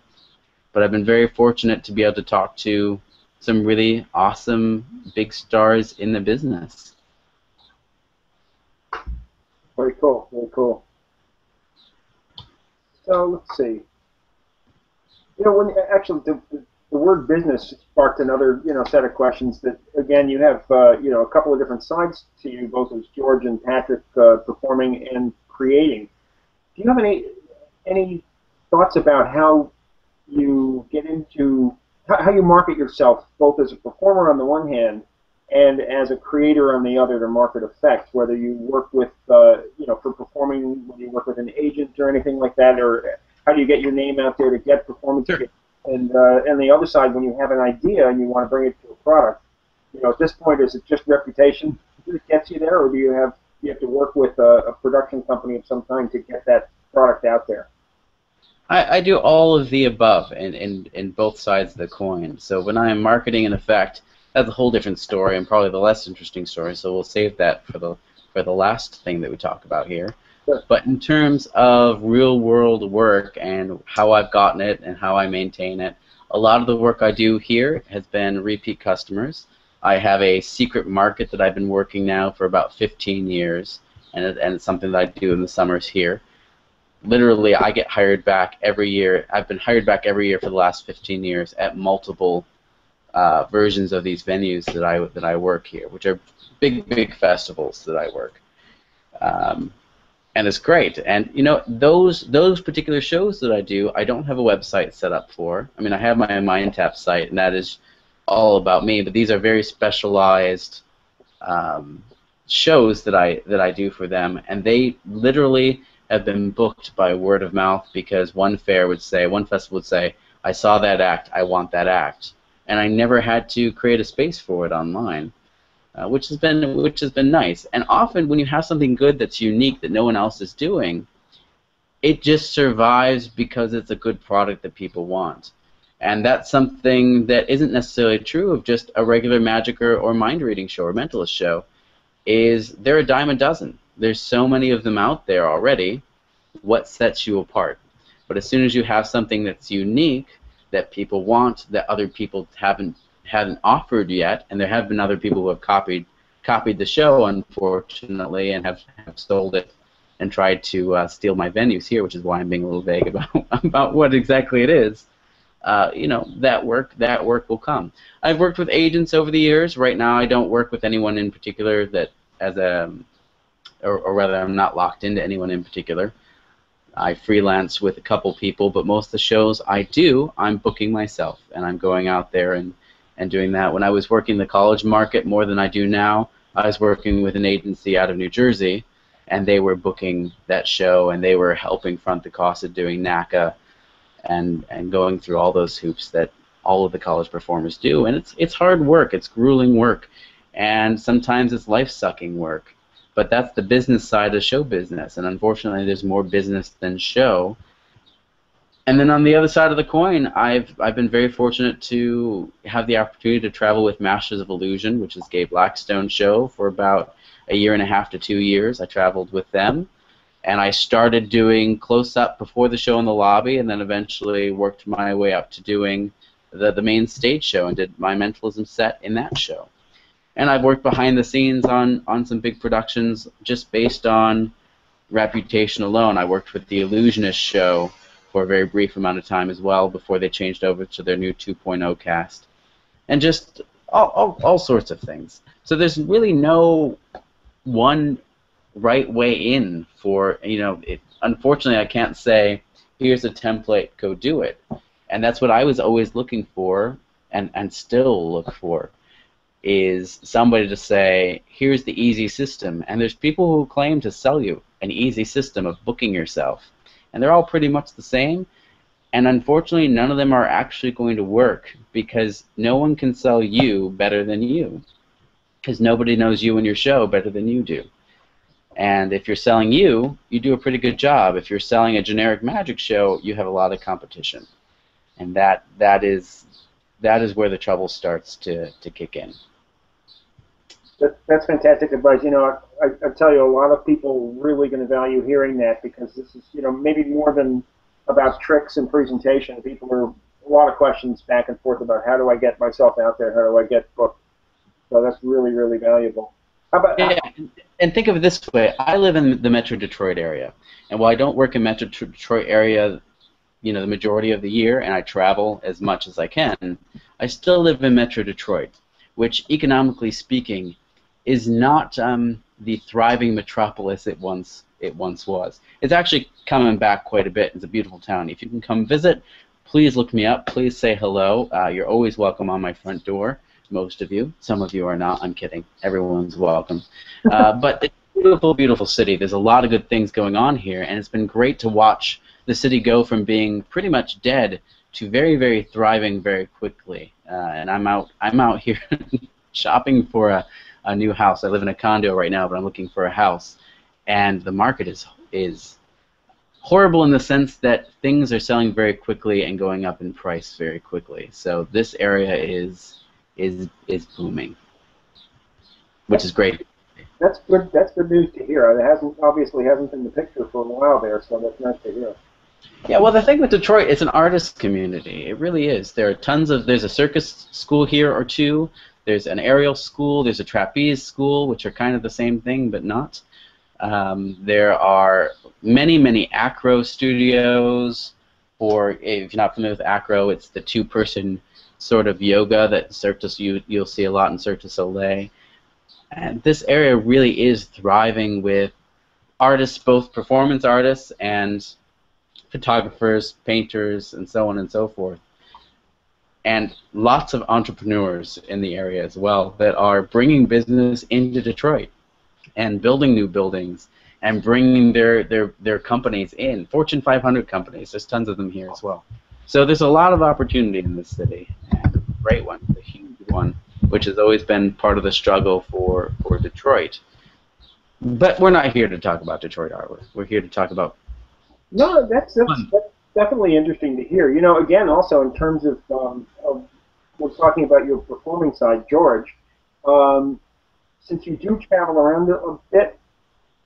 But I've been very fortunate to be able to talk to some really awesome big stars in the business. Very cool, very cool. So let's see. When actually the word business sparked another set of questions that, again, you have a couple of different sides to you, both as George and Patrick, performing and creating. Do you have any thoughts about how you get into how you market yourself, both as a performer on the one hand and as a creator on the other, to market effect? Whether you work with for performing, whether you work with an agent or anything like that, or how do you get your name out there to get performance? Sure. And the other side, when you have an idea and you want to bring it to a product, at this point, is it just reputation that gets you there, or do you have to work with a production company of some kind to get that product out there? I do all of the above in both sides of the coin. So when I am marketing an effect, that's a whole different story and probably the less interesting story. So we'll save that for the last thing that we talk about here. Sure. But in terms of real-world work and how I've gotten it and how I maintain it, a lot of the work I do here has been repeat customers. I have a secret market that I've been working now for about 15 years, and it's something that I do in the summers here. Literally, I get hired back every year. I've been hired back every year for the last 15 years at multiple versions of these venues that I work here, which are big festivals that I work. And it's great. And those particular shows that I do, I don't have a website set up for. I mean, I have my MindTap site, and that is all about me. But these are very specialized shows that I do for them, and they literally have been booked by word of mouth, because one festival would say, "I saw that act, I want that act," and I never had to create a space for it online. which has been nice. And often when you have something good that's unique that no one else is doing, it just survives because it's a good product that people want. And that's something that isn't necessarily true of just a regular magic or mind reading show or mentalist show. Is they're a dime a dozen. There's so many of them out there already. What sets you apart? But as soon as you have something that's unique that people want, that other people haven't offered yet, and there have been other people who have copied the show, unfortunately, and have sold it and tried to steal my venues here, which is why I'm being a little vague about what exactly it is. You know, that work will come. I've worked with agents over the years. Right now, I don't work with anyone in particular that or rather, I'm not locked into anyone in particular. I freelance with a couple people, but most of the shows I do, I'm booking myself, and I'm going out there and doing that. When I was working the college market more than I do now, I was working with an agency out of New Jersey, and they were booking that show, and they were helping front the cost of doing NACA and going through all those hoops that all of the college performers do. And it's hard work, it's grueling work, and sometimes it's life-sucking work. But that's the business side of show business, and unfortunately there's more business than show. And then on the other side of the coin, I've been very fortunate to have the opportunity to travel with Masters of Illusion, which is Gabe Blackstone's show, for about 1.5 to 2 years. I traveled with them, and I started doing close-up before the show in the lobby, and then eventually worked my way up to doing the main stage show and did my mentalism set in that show. And I've worked behind the scenes on some big productions just based on reputation alone. I worked with the Illusionist show for a very brief amount of time as well before they changed over to their new 2.0 cast. And just all sorts of things. So there's really no one right way in for, you know, unfortunately I can't say, here's a template, go do it. And that's what I was always looking for and still look for, is somebody to say, here's the easy system. And there's people who claim to sell you an easy system of booking yourself. And they're all pretty much the same. And unfortunately, none of them are actually going to work, because no one can sell you better than you. Because nobody knows you and your show better than you do. And if you're selling you, you do a pretty good job. If you're selling a generic magic show, you have a lot of competition. And that is where the trouble starts to kick in. That's fantastic advice. You know, I tell you, a lot of people are really going to value hearing that, because this is, you know, maybe more than about tricks and presentation. People are a lot of questions back and forth about how do I get myself out there, how do I get booked. So that's really, really valuable. How about, yeah, and think of it this way. I live in the Metro Detroit area, and while I don't work in Metro Detroit area, you know, the majority of the year, and I travel as much as I can, I still live in Metro Detroit, which economically speaking is not the thriving metropolis it once was. It's actually coming back quite a bit. It's a beautiful town. If you can come visit, please look me up. Please say hello. You're always welcome on my front door. Most of you. Some of you are not. I'm kidding. Everyone's welcome. But it's a beautiful, beautiful city. There's a lot of good things going on here, and it's been great to watch the city go from being pretty much dead to very, very thriving very quickly. And I'm out here shopping for a new house. I live in a condo right now, but I'm looking for a house, and the market is horrible in the sense that things are selling very quickly and going up in price very quickly. So this area is booming, which is great. That's good. That's good news to hear. It obviously hasn't been the picture for a while there, so that's nice to hear. Yeah, well, the thing with Detroit, it's an artist community. It really is. There's a circus school here or two. There's an aerial school. There's a trapeze school, which are kind of the same thing, but not. There are many, many acro studios. Or if you're not familiar with acro, it's the two-person sort of yoga that you'll see a lot in Cirque du Soleil. And this area really is thriving with artists, both performance artists and photographers, painters, and so on and so forth. And lots of entrepreneurs in the area as well that are bringing business into Detroit and building new buildings and bringing their companies in. Fortune 500 companies, there's tons of them here as well. So there's a lot of opportunity in this city, and a great one, a huge one, which has always been part of the struggle for Detroit. But we're not here to talk about Detroit, are we? We're here to talk about... No, that's definitely interesting to hear. You know, again, also in terms of we're talking about your performing side, George, since you do travel around a bit,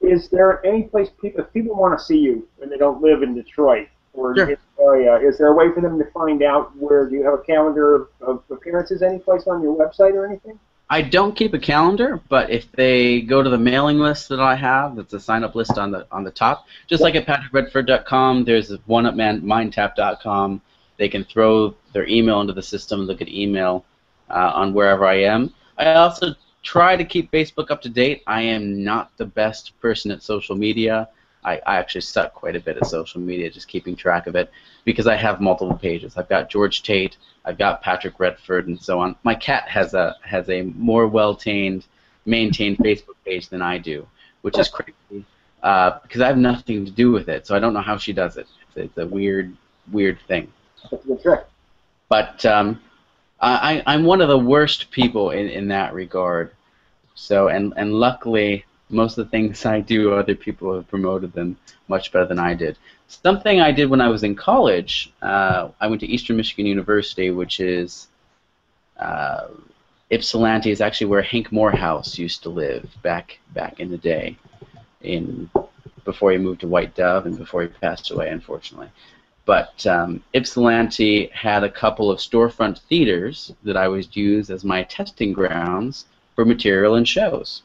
is there any place if people want to see you when they don't live in Detroit or Sure. in the area, is there a way for them to find out where, do you have a calendar of appearances any place on your website or anything? I don't keep a calendar, but if they go to the mailing list that I have, that's a sign-up list on the top, just like at patrickredford.com, there's one at mindtap.com. They can throw their email into the system and look at email on wherever I am. I also try to keep Facebook up to date. I am not the best person at social media. I actually suck quite a bit at social media, just keeping track of it, because I have multiple pages. I've got George Tate, I've got Patrick Redford, and so on. My cat has a more maintained Facebook page than I do, which is crazy, because I have nothing to do with it, so I don't know how she does it. It's a weird thing. That's a good trick. But I'm one of the worst people in that regard. So and luckily, most of the things I do, other people have promoted them much better than I did. Something I did when I was in college, I went to Eastern Michigan University, which is Ypsilanti is actually where Hank Morehouse used to live back in the day, before he moved to White Dove and before he passed away, unfortunately. But Ypsilanti had a couple of storefront theaters that I would use as my testing grounds for material and shows.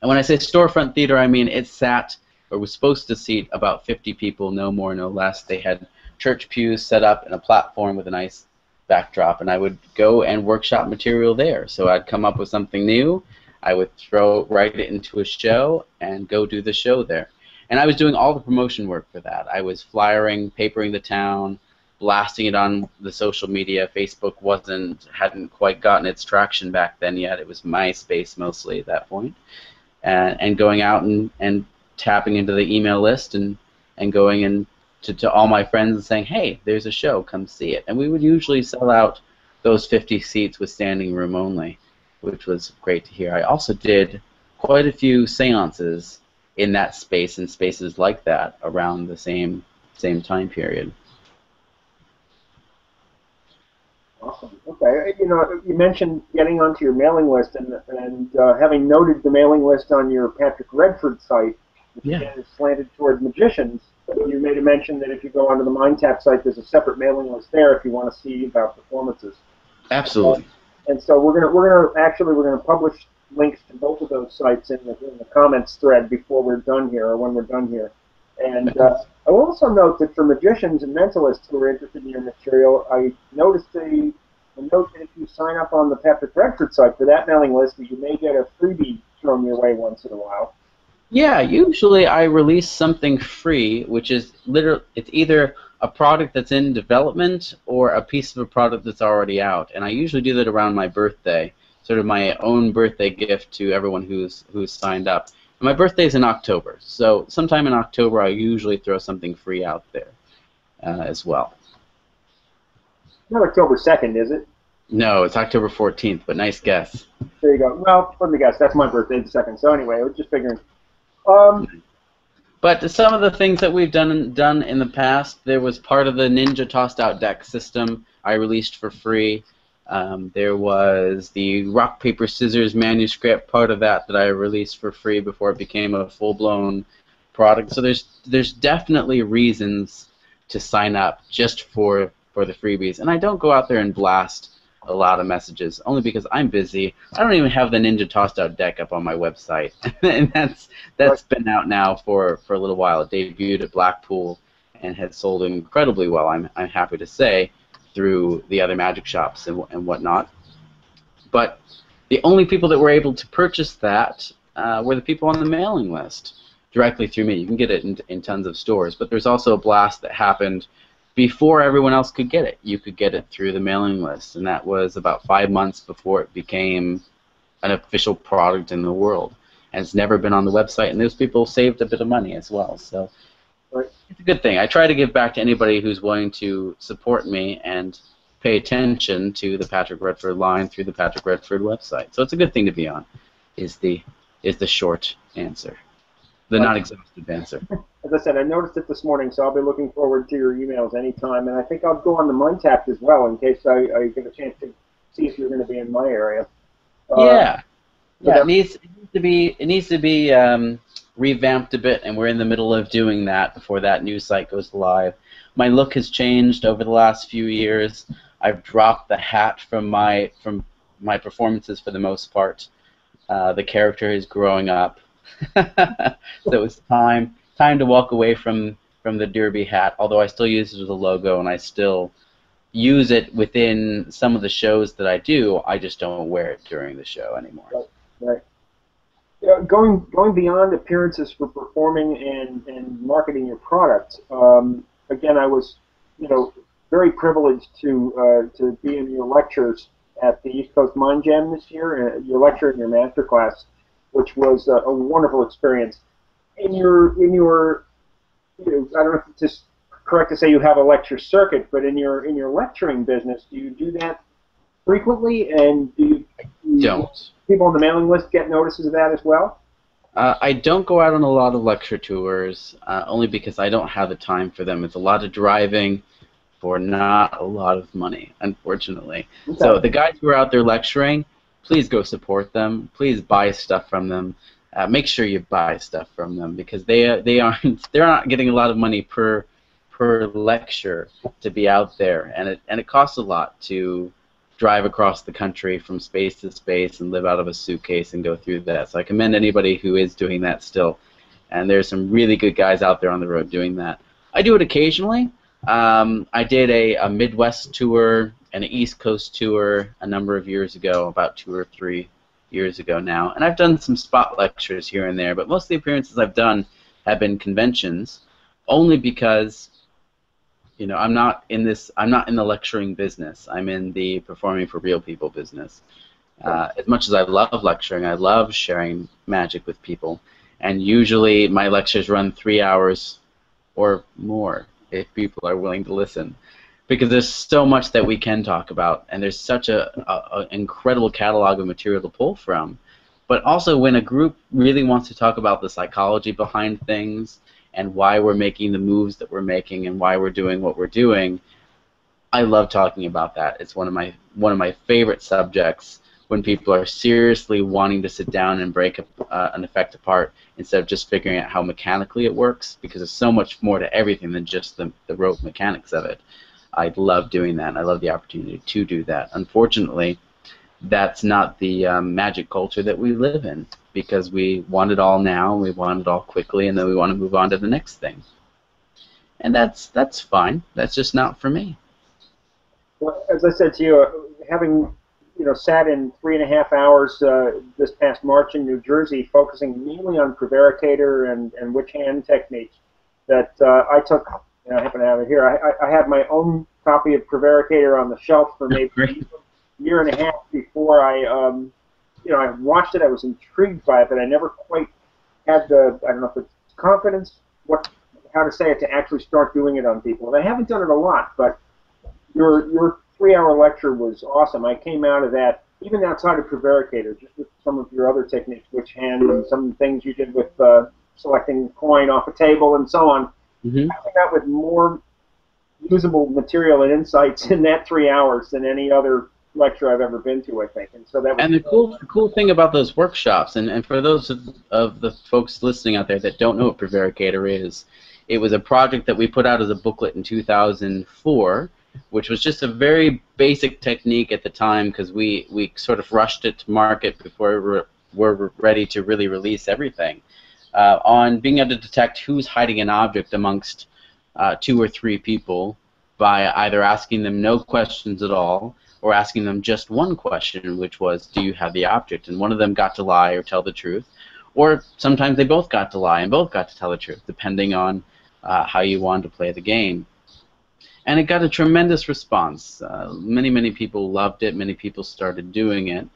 And when I say storefront theater, I mean it sat, or was supposed to seat, about 50 people, no more, no less. They had church pews set up in a platform with a nice backdrop, and I would go and workshop material there. So I'd come up with something new, I would write it into a show, and go do the show there. And I was doing all the promotion work for that. I was flyering, papering the town, blasting it on the social media. Facebook hadn't quite gotten its traction back then yet. It was MySpace mostly at that point. And going out and tapping into the email list and going in to all my friends and saying, hey, there's a show, come see it. And we would usually sell out those 50 seats with standing room only, which was great to hear. I also did quite a few seances in that space and spaces like that around the same time period. Awesome. Okay. You know, you mentioned getting onto your mailing list, and having noted the mailing list on your Patrick Redford site, which again is slanted toward magicians. You made a mention that if you go onto the MindTap site, there's a separate mailing list there if you want to see about performances. Absolutely. And so we're gonna publish links to both of those sites in the comments thread before we're done here, or when we're done here. And I will also note that for magicians and mentalists who are interested in your material, I noticed a note that if you sign up on the Patrick Redford site for that mailing list, that you may get a freebie thrown your way once in a while. Yeah, usually I release something free, which is it's either a product that's in development or a piece of a product that's already out. And I usually do that around my birthday, sort of my own birthday gift to everyone who's signed up. And my birthday's in October, so sometime in October I usually throw something free out there as well. Not October 2nd, is it? No, it's October 14th, but nice guess. There you go. Well, let me guess. That's my birthday, the 2nd. So anyway, I was just figuring. But some of the things that we've done in the past, there was part of the Ninja Tossed Out deck system I released for free. There was the rock, paper, scissors manuscript, part of that I released for free before it became a full-blown product. So there's definitely reasons to sign up just for the freebies. And I don't go out there and blast a lot of messages, only because I'm busy. I don't even have the Ninja Tossed Out deck up on my website. And that's been out now for a little while. It debuted at Blackpool and has sold incredibly well, I'm happy to say, through the other magic shops and whatnot. But the only people that were able to purchase that were the people on the mailing list directly through me. You can get it in tons of stores, but there's also a blast that happened before everyone else could get it. You could get it through the mailing list, and that was about 5 months before it became an official product in the world. And it's never been on the website, and those people saved a bit of money as well. So it's a good thing. I try to give back to anybody who's willing to support me, and pay attention to the Patrick Redford line through the Patrick Redford website. So it's a good thing to be on, is the short answer. The non-exhaustive answer. As I said, I noticed it this morning, so I'll be looking forward to your emails anytime. And I think I'll go on the Muntapped as well in case I get a chance to see if you're going to be in my area. Yeah. It needs to be revamped a bit, and we're in the middle of doing that before that new site goes live. My look has changed over the last few years. I've dropped the hat from my performances for the most part. The character is growing up. So it's time to walk away from the derby hat, although I still use it as a logo and I still use it within some of the shows that I do. I just don't wear it during the show anymore. Right. Going beyond appearances for performing and marketing your product, again, I was very privileged to be in your lectures at the East Coast Mind Jam this year, your lecture and your master class, which was a wonderful experience. In your I don't know if it's just correct to say you have a lecture circuit, but in your lecturing business, do you do that frequently, and do people on the mailing list get notices of that as well? I don't go out on a lot of lecture tours, only because I don't have the time for them. It's a lot of driving for not a lot of money, unfortunately. Okay. So the guys who are out there lecturing, please go support them. Please buy stuff from them. Make sure you buy stuff from them, because they're not getting a lot of money per lecture to be out there, and it costs a lot to drive across the country from space to space and live out of a suitcase and go through that. So I commend anybody who is doing that still, and there's some really good guys out there on the road doing that. I do it occasionally. I did a Midwest tour and an East Coast tour a number of years ago, about 2 or 3 years ago now, and I've done some spot lectures here and there, but most of the appearances I've done have been conventions, only because I'm not in the lecturing business. I'm in the performing for real people business. As much as I love lecturing, I love sharing magic with people, and usually my lectures run 3 hours or more if people are willing to listen, because there's so much that we can talk about, and there's such an incredible catalog of material to pull from. But also, when a group really wants to talk about the psychology behind things and why we're making the moves that we're making and why we're doing what we're doing, I love talking about that. It's one of my favorite subjects, when people are seriously wanting to sit down and break an effect apart instead of just figuring out how mechanically it works, because there's so much more to everything than just the rote mechanics of it. I love doing that, and I love the opportunity to do that. Unfortunately, that's not the magic culture that we live in, because we want it all now, and we want it all quickly, and then we want to move on to the next thing. And that's fine. That's just not for me. Well, as I said to you, having sat in 3.5 hours this past March in New Jersey, focusing mainly on prevaricator and witch hand techniques, that I took. I happen to have it here. I had my own copy of Prevaricator on the shelf for maybe a year and a half before I watched it. I was intrigued by it, but I never quite had the, I don't know if it's confidence, how to say it, to actually start doing it on people. And I haven't done it a lot, but your 3-hour lecture was awesome. I came out of that, even outside of Prevaricator, just with some of your other techniques, witch hand, and some things you did with selecting coin off a table and so on. Mm-hmm. I came out with more usable material and insights in that 3 hours than any other lecture I've ever been to, I think. And so that was the cool thing about those workshops, and for those of the folks listening out there that don't know what Prevaricator is, it was a project that we put out as a booklet in 2004, which was just a very basic technique at the time, because we sort of rushed it to market before we were ready to really release everything. On being able to detect who's hiding an object amongst 2 or 3 people by either asking them no questions at all or asking them just one question, which was, do you have the object? And one of them got to lie or tell the truth, or sometimes they both got to lie and both got to tell the truth, depending on how you wanted to play the game. And it got a tremendous response. Many people loved it. Many people started doing it.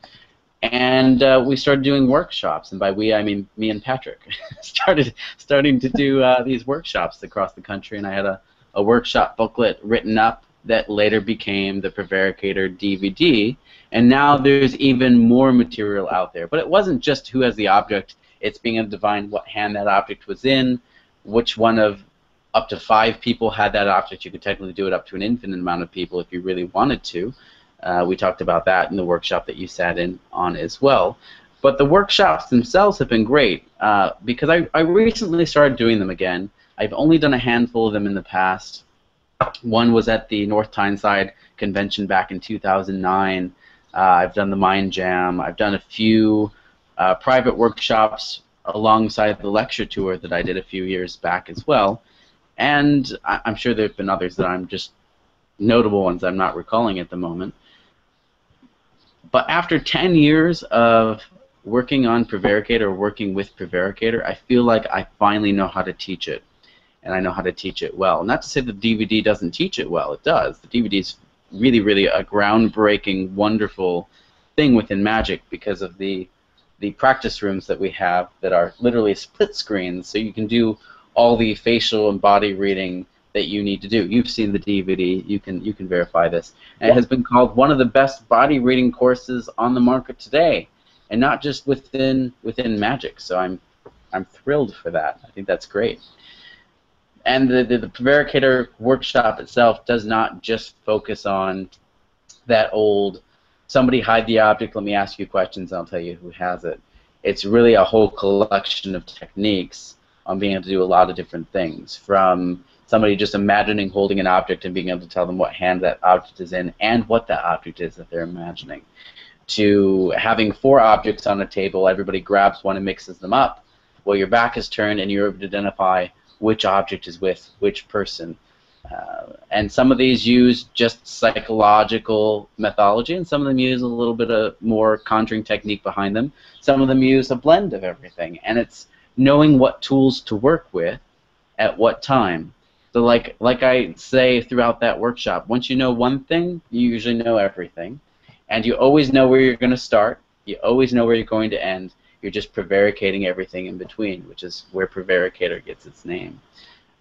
And we started doing workshops, and by we I mean me and Patrick starting to do these workshops across the country. And I had a workshop booklet written up that later became the Prevaricator DVD, and now there's even more material out there. But it wasn't just who has the object, it's being able to divine what hand that object was in, which one of up to 5 people had that object. You could technically do it up to an infinite amount of people if you really wanted to. We talked about that in the workshop that you sat in on as well. But the workshops themselves have been great because I recently started doing them again. I've only done a handful of them in the past. One was at the North Tyneside convention back in 2009. I've done the Mind Jam. I've done a few private workshops alongside the lecture tour that I did a few years back as well. And I'm sure there have been others that I'm just notable ones I'm not recalling at the moment. But after 10 years of working on Prevaricator or working with Prevaricator, I feel like I finally know how to teach it. And I know how to teach it well. Not to say the DVD doesn't teach it well. It does. The DVD is really, really a groundbreaking, wonderful thing within Magic because of the practice rooms that we have that are literally split screens, so you can do all the facial and body reading that you need to do. You've seen the DVD. You can verify this. And it has been called one of the best body reading courses on the market today, and not just within Magic. So I'm thrilled for that. I think that's great. And the Prevaricator workshop itself does not just focus on that old, somebody hide the object, let me ask you questions, and I'll tell you who has it. It's really a whole collection of techniques on being able to do a lot of different things, from somebody just imagining holding an object and being able to tell them what hand that object is in and what that object is that they're imagining, to having 4 objects on a table, everybody grabs one and mixes them up. Well, your back is turned and you're able to identify which object is with which person. And some of these use just psychological methodology, and some of them use a little bit of more conjuring technique behind them. Some of them use a blend of everything, and it's knowing what tools to work with at what time. So like I say throughout that workshop, once you know one thing, you usually know everything, and you always know where you're going to start, you always know where you're going to end. You're just prevaricating everything in between, which is where Prevaricator gets its name.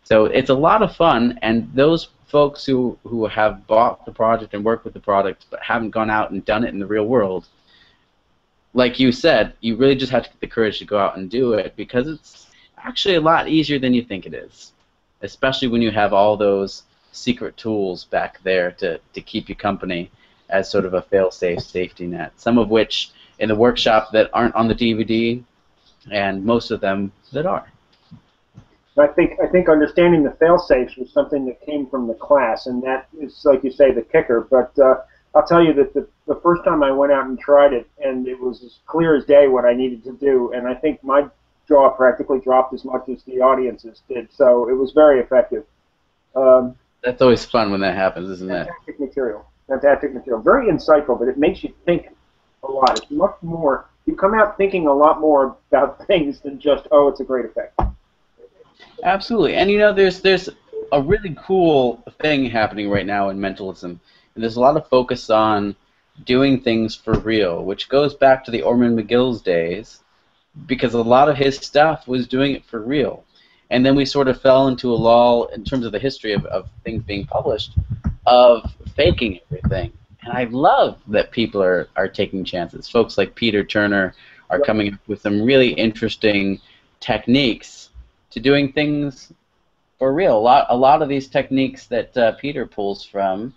So it's a lot of fun, and those folks who have bought the project and worked with the product but haven't gone out and done it in the real world, like you said, you really just have to get the courage to go out and do it, because it's actually a lot easier than you think it is, especially when you have all those secret tools back there to keep you company as sort of a fail-safe safety net, some of which in the workshop that aren't on the DVD, and most of them that are. I think understanding the fail-safes was something that came from the class, and that is, like you say, the kicker. But I'll tell you that the first time I went out and tried it, and it was as clear as day what I needed to do, and I think my jaw practically dropped as much as the audience's did, so it was very effective. That's always fun when that happens, isn't it? Fantastic material. Fantastic material. Very insightful, but it makes you think a lot. It's much more, you come out thinking a lot more about things than just, oh, it's a great effect. Absolutely. And you know, there's a really cool thing happening right now in mentalism. And there's a lot of focus on doing things for real, which goes back to the Ormond McGill's days, because a lot of his stuff was doing it for real. And then we sort of fell into a lull in terms of the history of things being published, of faking everything. And I love that people are taking chances. Folks like Peter Turner are coming up with some really interesting techniques to doing things for real. A lot of these techniques that Peter pulls from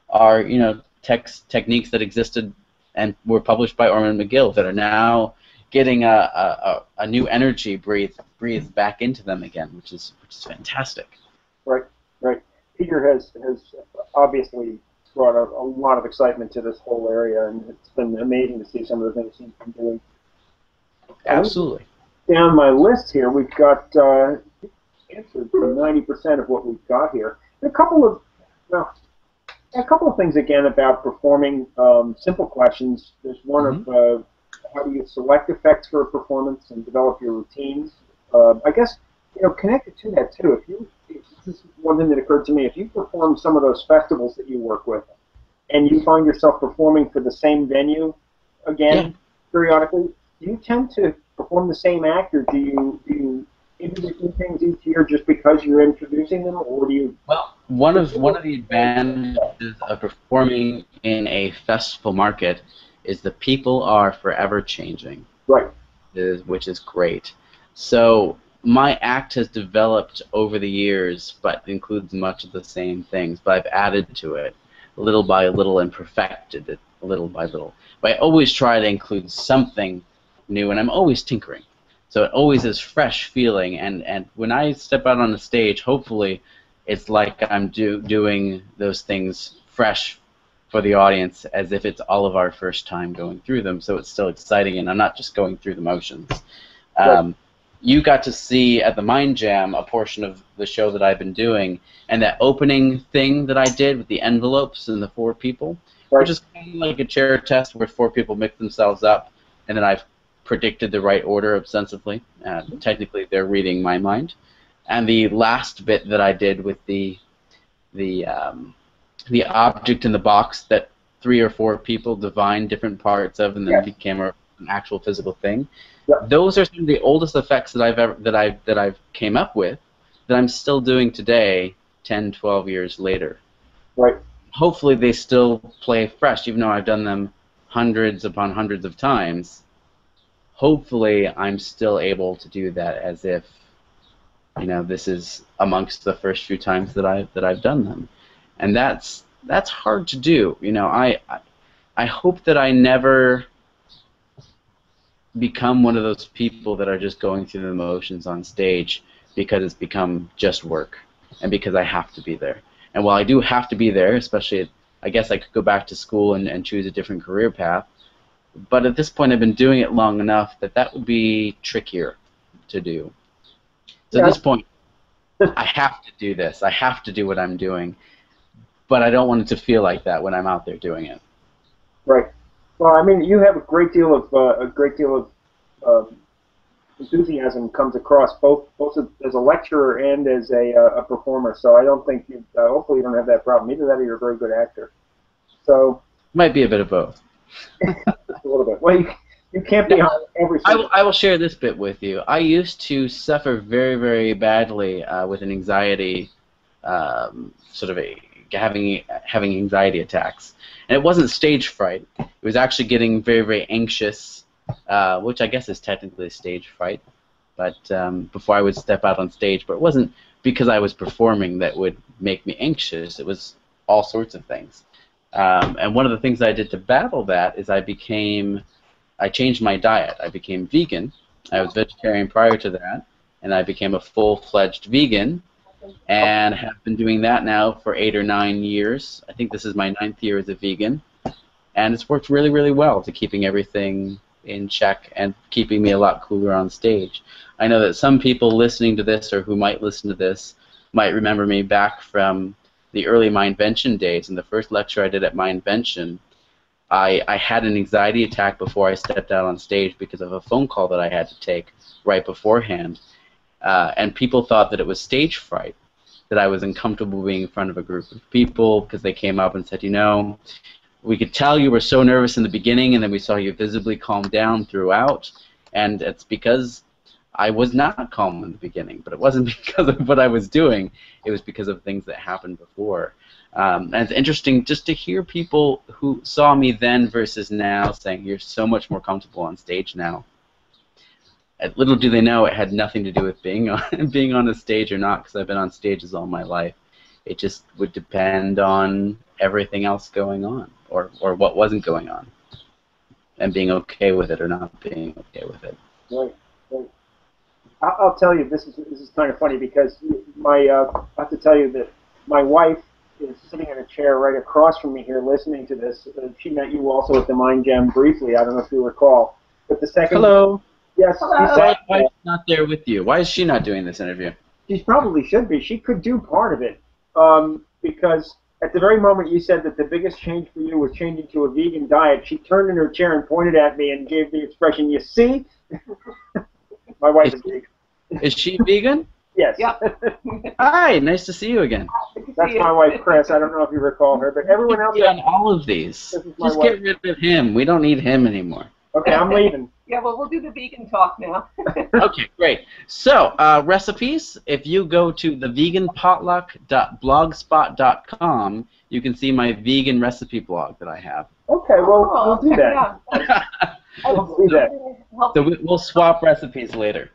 are, you know, techniques that existed and were published by Ormond McGill that are now getting a new energy breathed back into them again, which is fantastic. Right, right. Peter has obviously brought a lot of excitement to this whole area, and it's been amazing to see some of the things he's been doing. Absolutely. Down my list here, we've got answered 90% of what we've got here. And a couple of things again about performing simple questions. There's one of how do you select effects for a performance and develop your routines. I guess, you know, connected to that too. This is one thing that occurred to me. If you perform some of those festivals that you work with, and you find yourself performing for the same venue again periodically, do you tend to perform the same act, or do you introduce new things each year just because you're introducing them, or do you? Well, one of the advantages of performing in a festival market is the people are forever changing. Right. Which is great. So my act has developed over the years, but includes much of the same things. But I've added to it little by little and perfected it little by little. But I always try to include something new, and I'm always tinkering. So it always is fresh feeling. And when I step out on the stage, hopefully it's like I'm doing those things fresh for the audience as if it's all of our first time going through them, so it's still exciting and I'm not just going through the motions. Right. You got to see at the Mind Jam a portion of the show that I've been doing, and that opening thing that I did with the envelopes and the 4 people, Right. which is kind of like a chair test where 4 people mix themselves up, and then I've predicted the right order ostensibly. Technically, they're reading my mind. And the last bit that I did with the object in the box that 3 or 4 people divined different parts of, and then became an actual physical thing. Yeah. Those are some of the oldest effects that I've came up with that I'm still doing today, 10, 12 years later. Right. Hopefully, they still play fresh, even though I've done them hundreds upon hundreds of times. Hopefully, I'm still able to do that as if, you know, this is amongst the first few times that I've done them. And that's hard to do. You know, I hope that I never become one of those people that are just going through the motions on stage because it's become just work and because I have to be there. And while I do have to be there, especially I guess I could go back to school and choose a different career path, but at this point I've been doing it long enough that would be trickier to do. So at this point, I have to do this. I have to do what I'm doing. But I don't want it to feel like that when I'm out there doing it. Right. Well, I mean, you have a great deal of enthusiasm comes across both as a lecturer and as a performer. So I don't think hopefully you don't have that problem. Either that or you're a very good actor. So might be a bit of both. Just a little bit. Well, you can't be on every. I will share this bit with you. I used to suffer very, very badly with an anxiety having anxiety attacks, and it wasn't stage fright. It was actually getting very, very anxious, which I guess is technically stage fright. But before I would step out on stage, but it wasn't because I was performing that would make me anxious. It was all sorts of things. And one of the things I did to battle that is I changed my diet. I became vegan. I was vegetarian prior to that, and I became a full-fledged vegan. And have been doing that now for 8 or 9 years. I think this is my 9th year as a vegan, and it's worked really, really well to keeping everything in check and keeping me a lot cooler on stage. I know that some people listening to this or who might listen to this might remember me back from the early Mindvention days. In the first lecture I did at Mindvention, I had an anxiety attack before I stepped out on stage because of a phone call that I had to take right beforehand. And people thought that it was stage fright, that I was uncomfortable being in front of a group of people because they came up and said, you know, we could tell you were so nervous in the beginning and then we saw you visibly calm down throughout, and it's because I was not calm in the beginning, but it wasn't because of what I was doing, it was because of things that happened before. And it's interesting just to hear people who saw me then versus now saying, you're so much more comfortable on stage now. Little do they know it had nothing to do with being on a stage or not, because I've been on stages all my life. It just would depend on everything else going on, or what wasn't going on, and being okay with it or not being okay with it. Right. I'll tell you, this is kind of funny because I have to tell you that my wife is sitting in a chair right across from me here listening to this. She met you also at the Mind Jam briefly. I don't know if you recall. But the second. Hello. Yes. Why is she not there with you? Why is she not doing this interview? She probably should be. She could do part of it because at the very moment you said that the biggest change for you was changing to a vegan diet, she turned in her chair and pointed at me and gave the expression, "You see?" My wife is vegan. Is she vegan? Yes. Yeah. Hi, nice to see you again. That's my wife, Chris. I don't know if you recall her, but everyone else. On all of these. Just get rid of him. We don't need him anymore. Okay, I'm leaving. Yeah, well, we'll do the vegan talk now. Okay, great. So, recipes, if you go to theveganpotluck.blogspot.com, you can see my vegan recipe blog that I have. Okay, well, we'll do check it that. out. We'll do that. So we'll swap recipes later.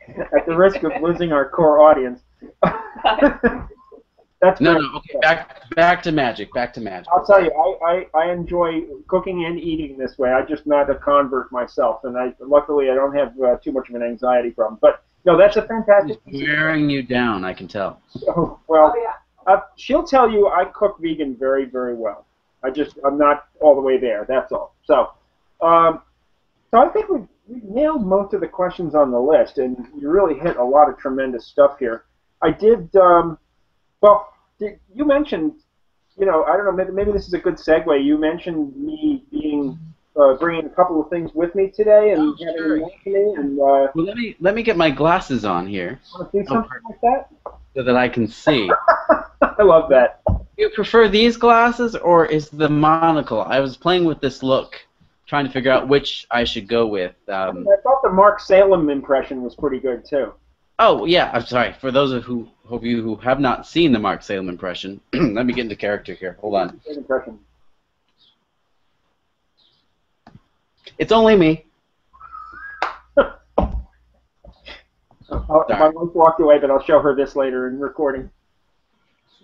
At the risk of losing our core audience. That's No, great. no, okay, back to magic, back to magic. I'll tell you, I enjoy cooking and eating this way. I'm just not a convert myself, and luckily I don't have too much of an anxiety problem. But no, that's a fantastic. It's wearing you down, I can tell. Oh, well, Oh, yeah. she'll tell you I cook vegan very, very well. I'm not all the way there. That's all. So I think we nailed most of the questions on the list, and you really hit a lot of tremendous stuff here. I did. Well, you mentioned, I don't know, maybe this is a good segue. You mentioned me bringing a couple of things with me today and having them with me. And well, let me get my glasses on here. Want to do something like that? So that I can see. I love that. Do you prefer these glasses or is the monocle? I was playing with this look, trying to figure out which I should go with. I thought the Mark Salem impression was pretty good too. Oh, yeah, I'm sorry. For those of you who have not seen the Mark Salem impression, let me get into character here. Hold on. Good impression. It's only me. My wife walked away, but I'll show her this later in recording.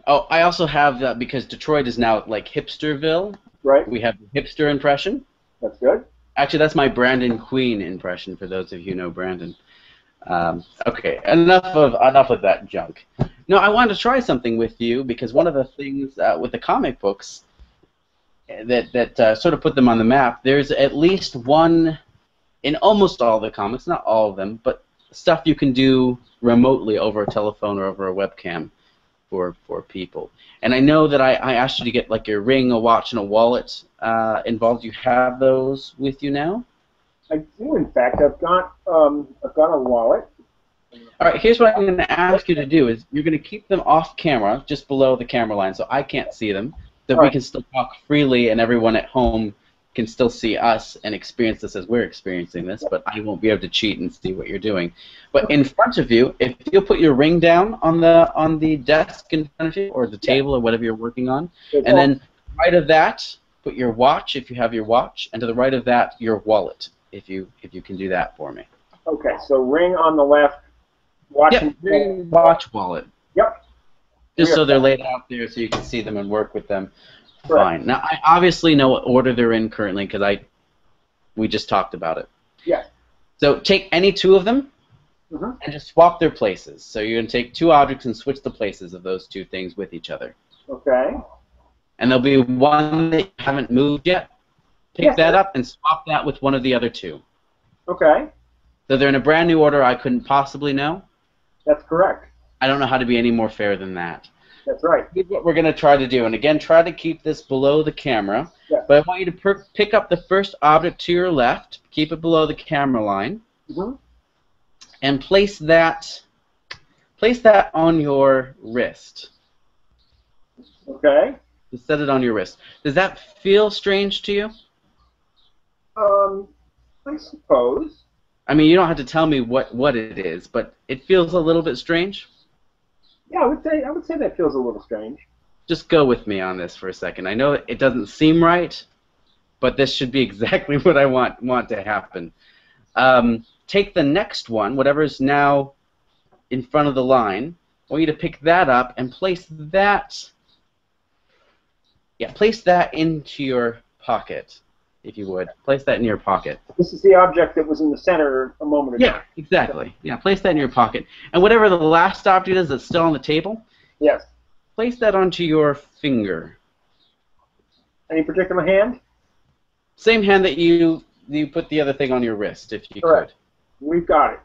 Oh, I also have, because Detroit is now like Hipsterville, Right. we have the hipster impression. That's good. Actually, that's my Brandon Queen impression, for those of you who know Brandon. Okay, enough of that junk. No, I wanted to try something with you because one of the things with the comic books that sort of put them on the map, there's at least one in almost all the comics, not all of them, but stuff you can do remotely over a telephone or over a webcam for people. And I know that I asked you to get like your ring, a watch, and a wallet involved. You have those with you now? I do, in fact. I've got a wallet. All right, here's what I'm going to ask you to do is you're going to keep them off camera, just below the camera line, so I can't see them, so we can still talk freely and everyone at home can still see us and experience this as we're experiencing this, but I won't be able to cheat and see what you're doing. But in front of you, if you'll put your ring down on the desk in front of you or the table or whatever you're working on, and then right of that, put your watch if you have your watch, and to the right of that, your wallet. If you can do that for me. Okay, so ring on the left, watch. Yep, ring, watch, wallet. Yep. Just so they're laid out there so you can see them and work with them. Fine. Now, I obviously know what order they're in currently because we just talked about it. Yeah. So take any two of them and just swap their places. So you're going to take two objects and switch the places of those two things with each other. Okay. And there'll be one that you haven't moved yet. Pick that up and swap that with one of the other two. Okay. So they're in a brand new order I couldn't possibly know. That's correct. I don't know how to be any more fair than that. That's right. Here's what we're going to try to do. And again, try to keep this below the camera. Yes. But I want you to pick up the first object to your left, keep it below the camera line, and place that on your wrist. Okay. Just set it on your wrist. Does that feel strange to you? I suppose. I mean, you don't have to tell me what it is, but it feels a little bit strange. Yeah, I would say that feels a little strange. Just go with me on this for a second. I know it doesn't seem right, but this should be exactly what I want to happen. Take the next one, whatever's now in front of the line. I want you to pick that up and place that. Yeah, place that into your pocket, if you would. Place that in your pocket. This is the object that was in the center a moment ago. Yeah, exactly. Yeah, place that in your pocket. And whatever the last object is that's still on the table, Yes. place that onto your finger. Any particular hand? Same hand that you put the other thing on your wrist, if you Correct. could. We've got it.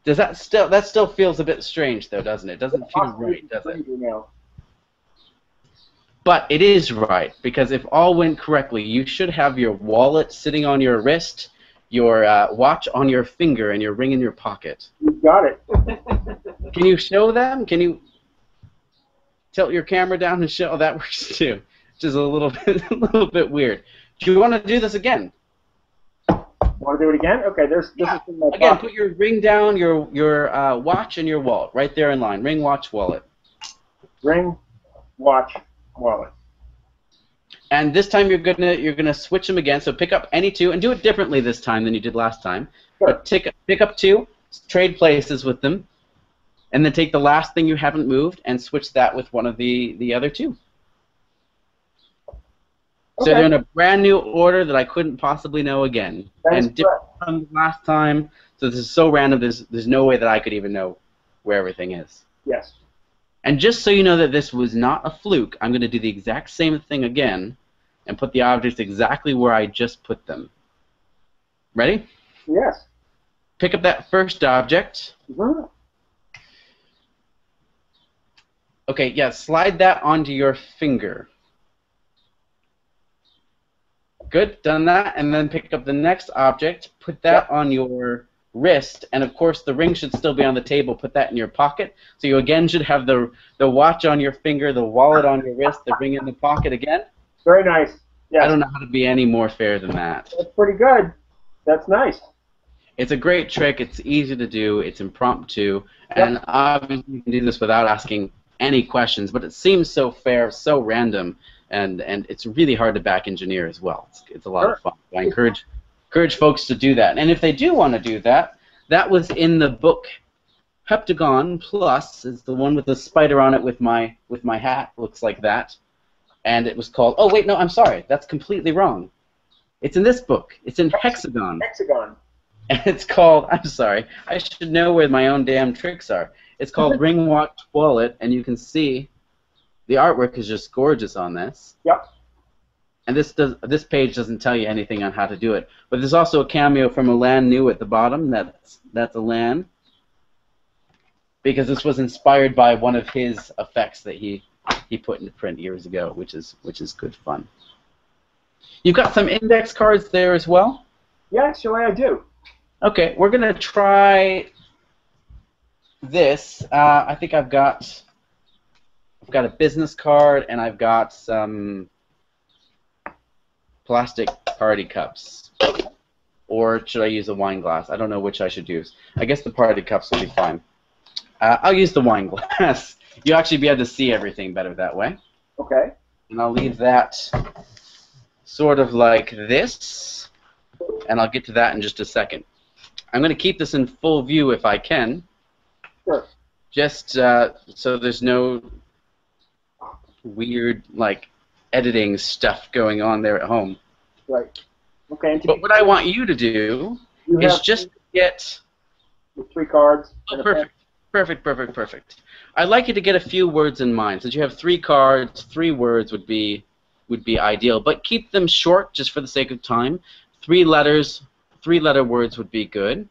Does that still feels a bit strange though, doesn't it? Doesn't feel right, does it? Now. But it is right, because if all went correctly, you should have your wallet sitting on your wrist, your watch on your finger, and your ring in your pocket. You've got it. Can you show them? Can you tilt your camera down and show? Oh, that works too, which is a little bit weird. Do you want to do this again? Want to do it again? Okay, this is in my Again, pocket. put your ring down, your watch, and your wallet right there in line. Ring, watch, wallet. Ring, watch, wallet. And this time you're gonna switch them again. So pick up any two and do it differently this time than you did last time. Sure. But pick up two, trade places with them, and then take the last thing you haven't moved and switch that with one of the other two. So Okay. they're in a brand new order that I couldn't possibly know again. That is And different correct. from last time. So this is so random. There's no way that I could even know where everything is. Yes. And just so you know that this was not a fluke, I'm going to do the exact same thing again and put the objects exactly where I just put them. Ready? Yes. Pick up that first object. Mm-hmm. Okay, yeah, slide that onto your finger. Good, done that, and then pick up the next object, put that on your wrist, and of course the ring should still be on the table. Put that in your pocket. So you again should have the watch on your finger, the wallet on your wrist, the ring in the pocket again. Very nice. Yes. I don't know how to be any more fair than that. That's pretty good. That's nice. It's a great trick. It's easy to do. It's impromptu, and obviously you can do this without asking any questions. But it seems so fair, so random, and it's really hard to back engineer as well. It's a lot of fun. I encourage folks to do that. And if they do want to do that, that was in the book. Heptagon Plus is the one with the spider on it with my hat. Looks like that. And it was called. Oh wait, no, I'm sorry. That's completely wrong. It's in this book. It's in Hexagon. Hexagon. And it's called, I'm sorry, I should know where my own damn tricks are. It's called Ring Watch Wallet, and you can see the artwork is just gorgeous on this. Yep. And this page doesn't tell you anything on how to do it. But there's also a cameo from Alan New at the bottom. That's Alan. Because this was inspired by one of his effects that he put into print years ago, which is good fun. You've got some index cards there as well? Yeah, actually I do. Okay, we're going to try this. I think I've got a business card, and I've got some plastic party cups. Or should I use a wine glass? I don't know which I should use. I guess the party cups will be fine. I'll use the wine glass. You'll actually be able to see everything better that way. Okay. And I'll leave that sort of like this, and I'll get to that in just a second. I'm going to keep this in full view if I can. Sure. Just so there's no weird, like, editing stuff going on there at home. Right. Okay. But what I want you to do is just get... 3 cards. Oh, perfect. I'd like you to get a few words in mind. Since you have 3 cards, 3 words would be ideal. But keep them short just for the sake of time. 3-letter words would be good.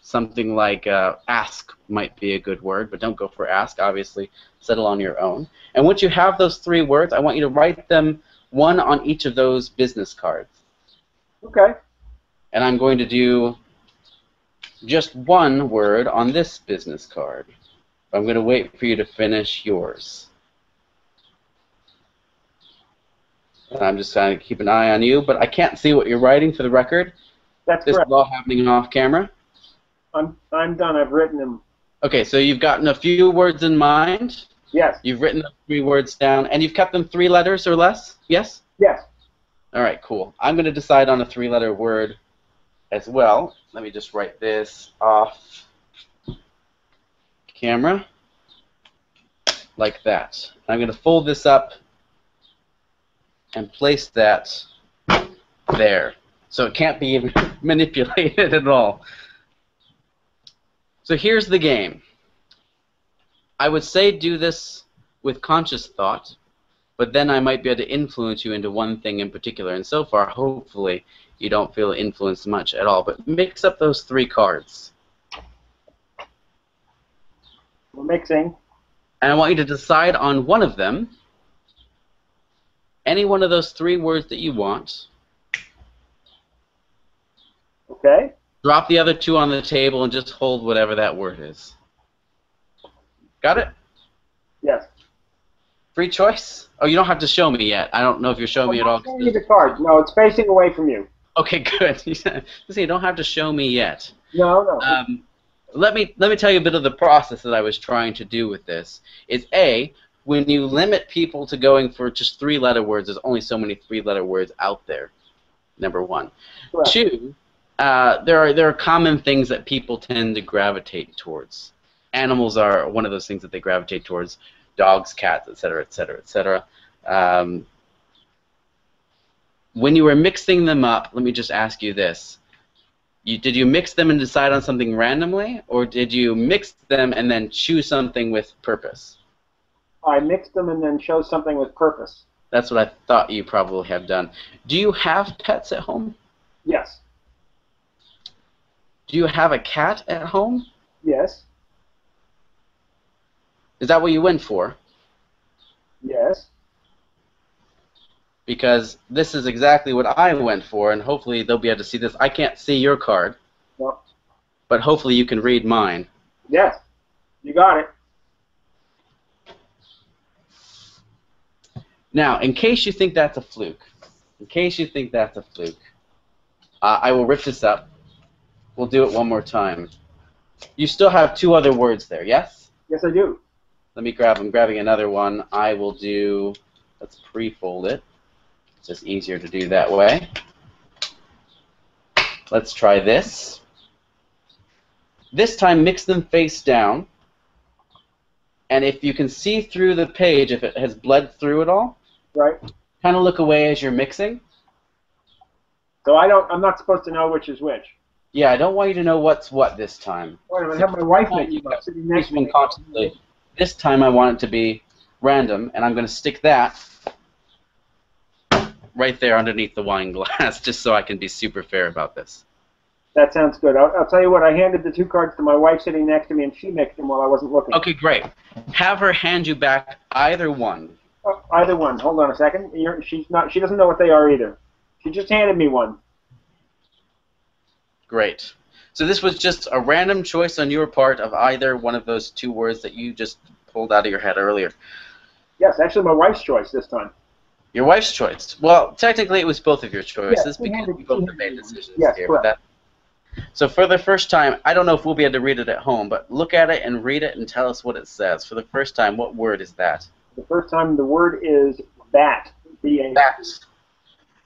Something like ask might be a good word, but don't go for ask. Obviously, settle on your own. And once you have those 3 words, I want you to write them one on each of those business cards. Okay. And I'm going to do just 1 word on this business card. I'm going to wait for you to finish yours. And I'm just trying to keep an eye on you, but I can't see what you're writing for the record. That's This correct. is all happening off camera. I'm done. I've written them. Okay, so you've gotten a few words in mind. Yes. You've written the 3 words down, and you've kept them 3 letters or less? Yes? Yes. All right, cool. I'm going to decide on a 3-letter word as well. Let me just write this off camera like that. I'm going to fold this up and place that there. So it can't be manipulated at all. So here's the game. I would say do this with conscious thought, but then I might be able to influence you into one thing in particular. And so far, hopefully, you don't feel influenced much at all. But mix up those 3 cards. We're mixing. And I want you to decide on one of them, any one of those 3 words that you want. Okay. Drop the other 2 on the table and just hold whatever that word is. Got it? Yes. Free choice? Oh, you don't have to show me yet. I don't know if you're showing me at all. I'll show you the card. No, it's facing away from you. Okay, good. You don't have to show me yet. No, no. Let me tell you a bit of the process that I was trying to do with this. Is A, when you limit people to going for just 3-letter words, there's only so many 3-letter words out there. Number one. Correct. Two, there are common things that people tend to gravitate towards. Animals are one of those things that they gravitate towards. Dogs, cats, etc., etc., etc. When you were mixing them up, let me just ask you this. Did you mix them and decide on something randomly, or did you mix them and then choose something with purpose? I mixed them and then chose something with purpose. That's what I thought you probably have done. Do you have pets at home? Yes. Do you have a cat at home? Yes. Is that what you went for? Yes. Because this is exactly what I went for, and hopefully they'll be able to see this. I can't see your card, No. but hopefully you can read mine. Yes. You got it. Now, in case you think that's a fluke, I will rip this up. We'll do it one more time. You still have 2 other words there, yes? Yes, I do. Let me grab. I'm grabbing another one. I will do. Let's pre-fold it. It's just easier to do that way. Let's try this. This time, mix them face down. And if you can see through the page, if it has bled through at all, Right. kind of look away as you're mixing. So I'm not supposed to know which is which. Yeah, I don't want you to know what's what this time. Wait a minute, I have my wife You next got sitting next to me. consciously. This time I want it to be random, and I'm going to stick that right there underneath the wine glass, just so I can be super fair about this. That sounds good. I'll tell you what, I handed the 2 cards to my wife sitting next to me, and she mixed them while I wasn't looking. Okay, great. Have her hand you back either one. Oh, either one. Hold on a second. She doesn't know what they are either. She just handed me one. Great. So this was just a random choice on your part of either one of those 2 words that you just pulled out of your head earlier. Yes, actually my wife's choice this time. Your wife's choice. Well, technically it was both of your choices Yeah, because we both have made decisions yes, here. correct. So for the first time, I don't know if we'll be able to read it at home, but look at it and read it and tell us what it says. For the first time, what word is that? The first time the word is bat. B-A. Bat.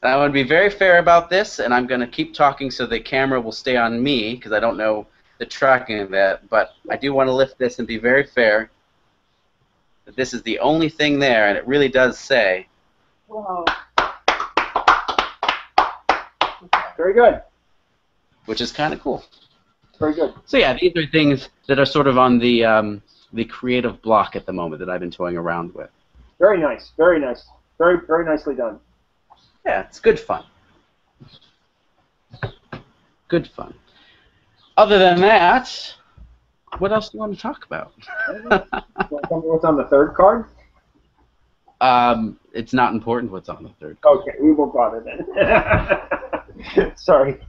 And I want to be very fair about this, and I'm going to keep talking so the camera will stay on me, because I don't know the tracking of that, but I do want to lift this and be very fair that this is the only thing there, and it really does say. Whoa. Very good. Which is kind of cool. Very good. So yeah, these are things that are sort of on the creative block at the moment that I've been toying around with. Very nice. Very nice. Very, very nicely done. Yeah, it's good fun. Good fun. Other than that, what else do you want to talk about? What's on the 3rd card? It's not important what's on the 3rd card. Okay, we won't bother then. Sorry.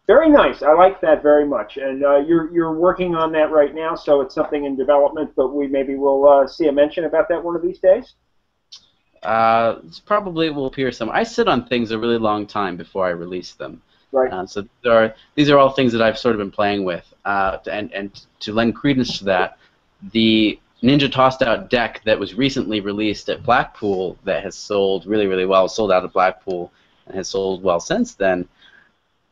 Very nice. I like that very much. And you're working on that right now, so it's something in development, but maybe we'll see a mention about that one of these days. Probably will appear somewhere. I sit on things a really long time before I release them. Right. So these are all things that I've sort of been playing with. And to lend credence to that, the Ninja Tossed Out deck that was recently released at Blackpool that has sold really, really well, sold out of Blackpool and has sold well since then,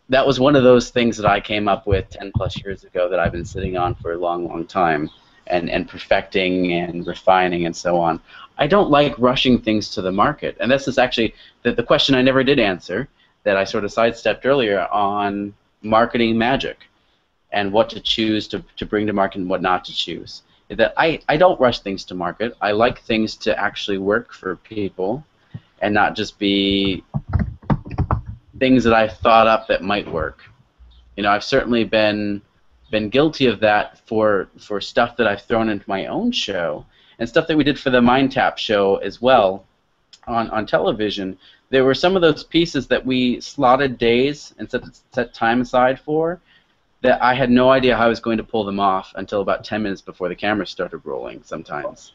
that was one of those things that I came up with 10 plus years ago that I've been sitting on for a long, long time and perfecting and refining and so on. I don't like rushing things to the market. And this is actually the question I never did answer that I sort of sidestepped earlier on marketing magic and what to choose to bring to market and what not to choose. That I don't rush things to market. I like things to actually work for people and not just be things that I've thought up that might work. You know, I've certainly been guilty of that for stuff that I've thrown into my own show and stuff that we did for the Mind Tap show as well on television. There were some of those pieces that we slotted days and set time aside for that I had no idea how I was going to pull them off until about 10 minutes before the camera started rolling sometimes.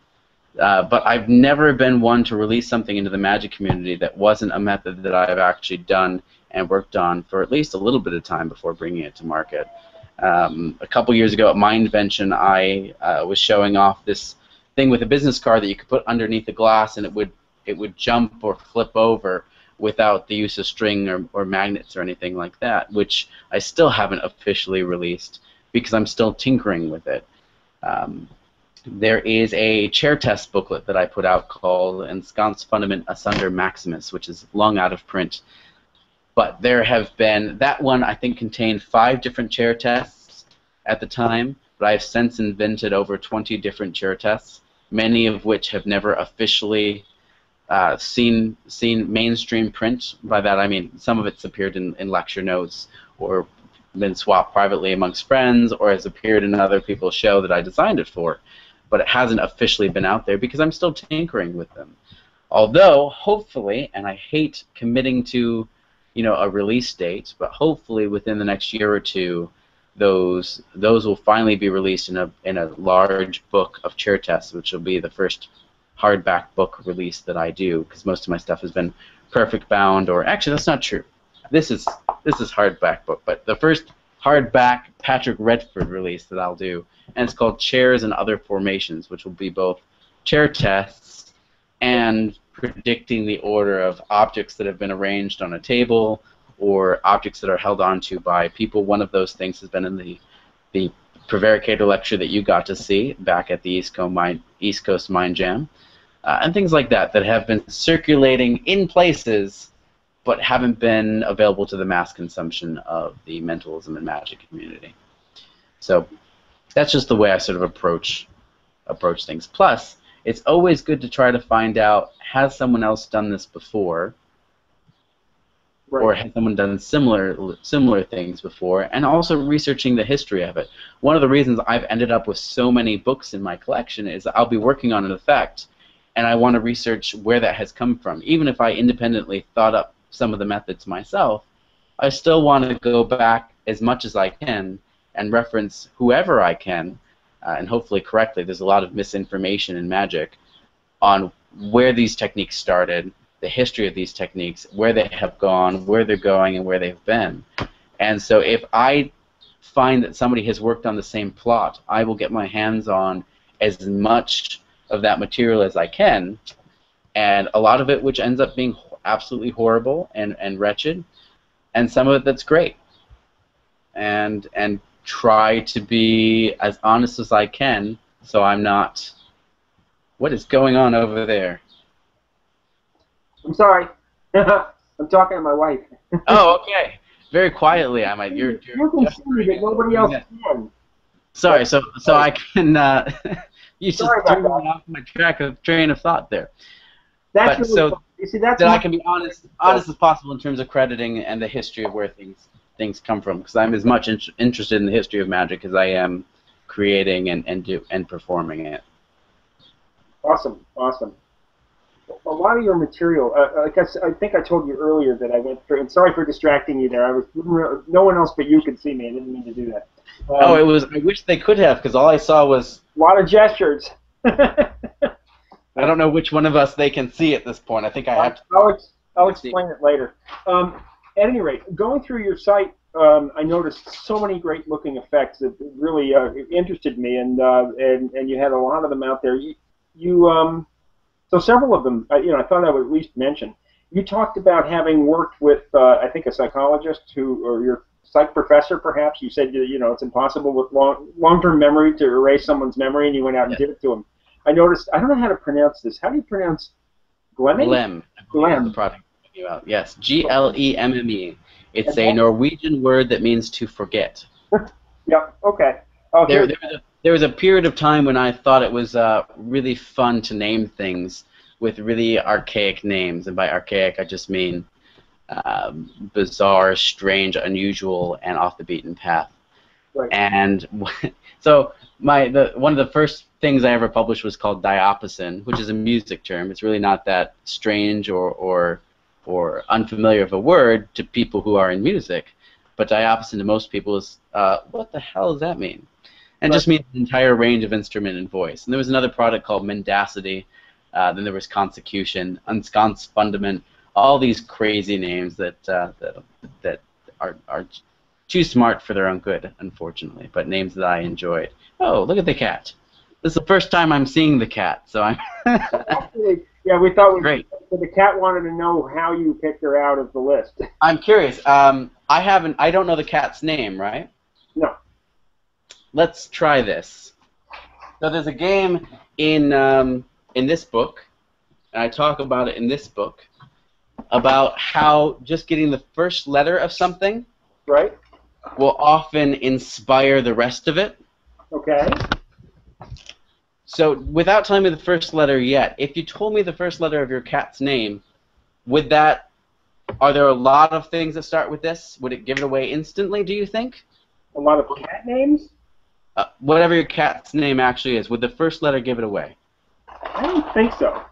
But I've never been one to release something into the magic community that wasn't a method that I've actually done and worked on for at least a little bit of time before bringing it to market. A couple years ago at Mindvention, I was showing off this thing with a business card that you could put underneath the glass, and it would jump or flip over without the use of string or magnets or anything like that, which I still haven't officially released because I'm still tinkering with it. There is a chair test booklet that I put out called Ensconce Fundament Asunder Maximus, which is long out of print. But there have been, that one I think contained 5 different chair tests at the time, but I have since invented over 20 different chair tests, many of which have never officially seen mainstream print. By that I mean some of it's appeared in lecture notes or been swapped privately amongst friends or has appeared in other people's show that I designed it for, but it hasn't officially been out there because I'm still tinkering with them. Although, hopefully, and I hate committing to a release date, but hopefully within the next year or two, those will finally be released in a large book of chair tests, which will be the first hardback book release that I do, because most of my stuff has been perfect bound, or actually that's not true. This is hardback book, but the first hardback Patrick Redford release that I'll do, and it's called Chairs and Other Formations, which will be both chair tests and predicting the order of objects that have been arranged on a table or objects that are held onto by people. One of those things has been in the Prevaricator lecture that you got to see back at the East Coast Mind Jam, and things like that that have been circulating in places but haven't been available to the mass consumption of the mentalism and magic community. So that's just the way I sort of approach things. Plus, it's always good to try to find out, has someone else done this before, right, or has someone done similar things before, and also researching the history of it. One of the reasons I've ended up with so many books in my collection is I'll be working on an effect, and I want to research where that has come from. Even if I independently thought up some of the methods myself, I still want to go back as much as I can and reference whoever I can, and hopefully correctly. There's a lot of misinformation in magic on where these techniques started, the history of these techniques, where they have gone, where they're going, and where they've been. And so if I find that somebody has worked on the same plot, I will get my hands on as much of that material as I can, and a lot of it which ends up being absolutely horrible and wretched, and some of it that's great. And try to be as honest as I can, so I'm not... What is going on over there? I'm sorry. I'm talking to my wife. Oh, okay. Very quietly, I might. You can see me, but nobody else can. Sorry. So I can. You just threw me off my train of thought there. That's but really so you see, that's that I can be honest as possible in terms of crediting and the history of where things come from, because I'm as much interested in the history of magic as I am creating and performing it. Awesome, awesome. A lot of your material, like I think I told you earlier that I went through, and sorry for distracting you there. No one else but you could see me. I didn't mean to do that. I wish they could have, because all I saw was a lot of gestures. I don't know which one of us they can see at this point. I think I have to. I'll explain it later. At any rate, going through your site, I noticed so many great-looking effects that really interested me, and you had a lot of them out there. So several of them, I thought I would at least mention. You talked about having worked with, I think, a psychologist or your psych professor, perhaps. You said, it's impossible with long-term memory to erase someone's memory, and you went out and did it to him. I noticed. I don't know how to pronounce this. How do you pronounce Glem? Glem. Glem. The product. Yes, Glemme. It's a Norwegian word that means to forget. Yeah. Okay. Oh, there was a period of time when I thought it was really fun to name things with really archaic names, and by archaic I just mean bizarre, strange, unusual, and off the beaten path. Right. And so one of the first things I ever published was called diapason, which is a music term. It's really not that strange or unfamiliar of a word to people who are in music, but diapason to most people is what the hell does that mean? And just means an entire range of instrument and voice. And there was another product called Mendacity. Then there was Consecution, Ensconce Fundament, all these crazy names that are too smart for their own good, unfortunately, but names that I enjoyed. Oh, look at the cat. This is the first time I'm seeing the cat, so I'm... Actually, yeah, we thought Great. The cat wanted to know how you picked her out of the list. I'm curious. I don't know the cat's name, right? No. Let's try this. So there's a game in this book, and I talk about it in this book, about how just getting the first letter of something Right? will often inspire the rest of it. Okay. So without telling me the first letter yet, if you told me the first letter of your cat's name, are there a lot of things that start with this? Would it give it away instantly, do you think? A lot of cat names? Whatever your cat's name actually is, would the first letter give it away? I don't think so.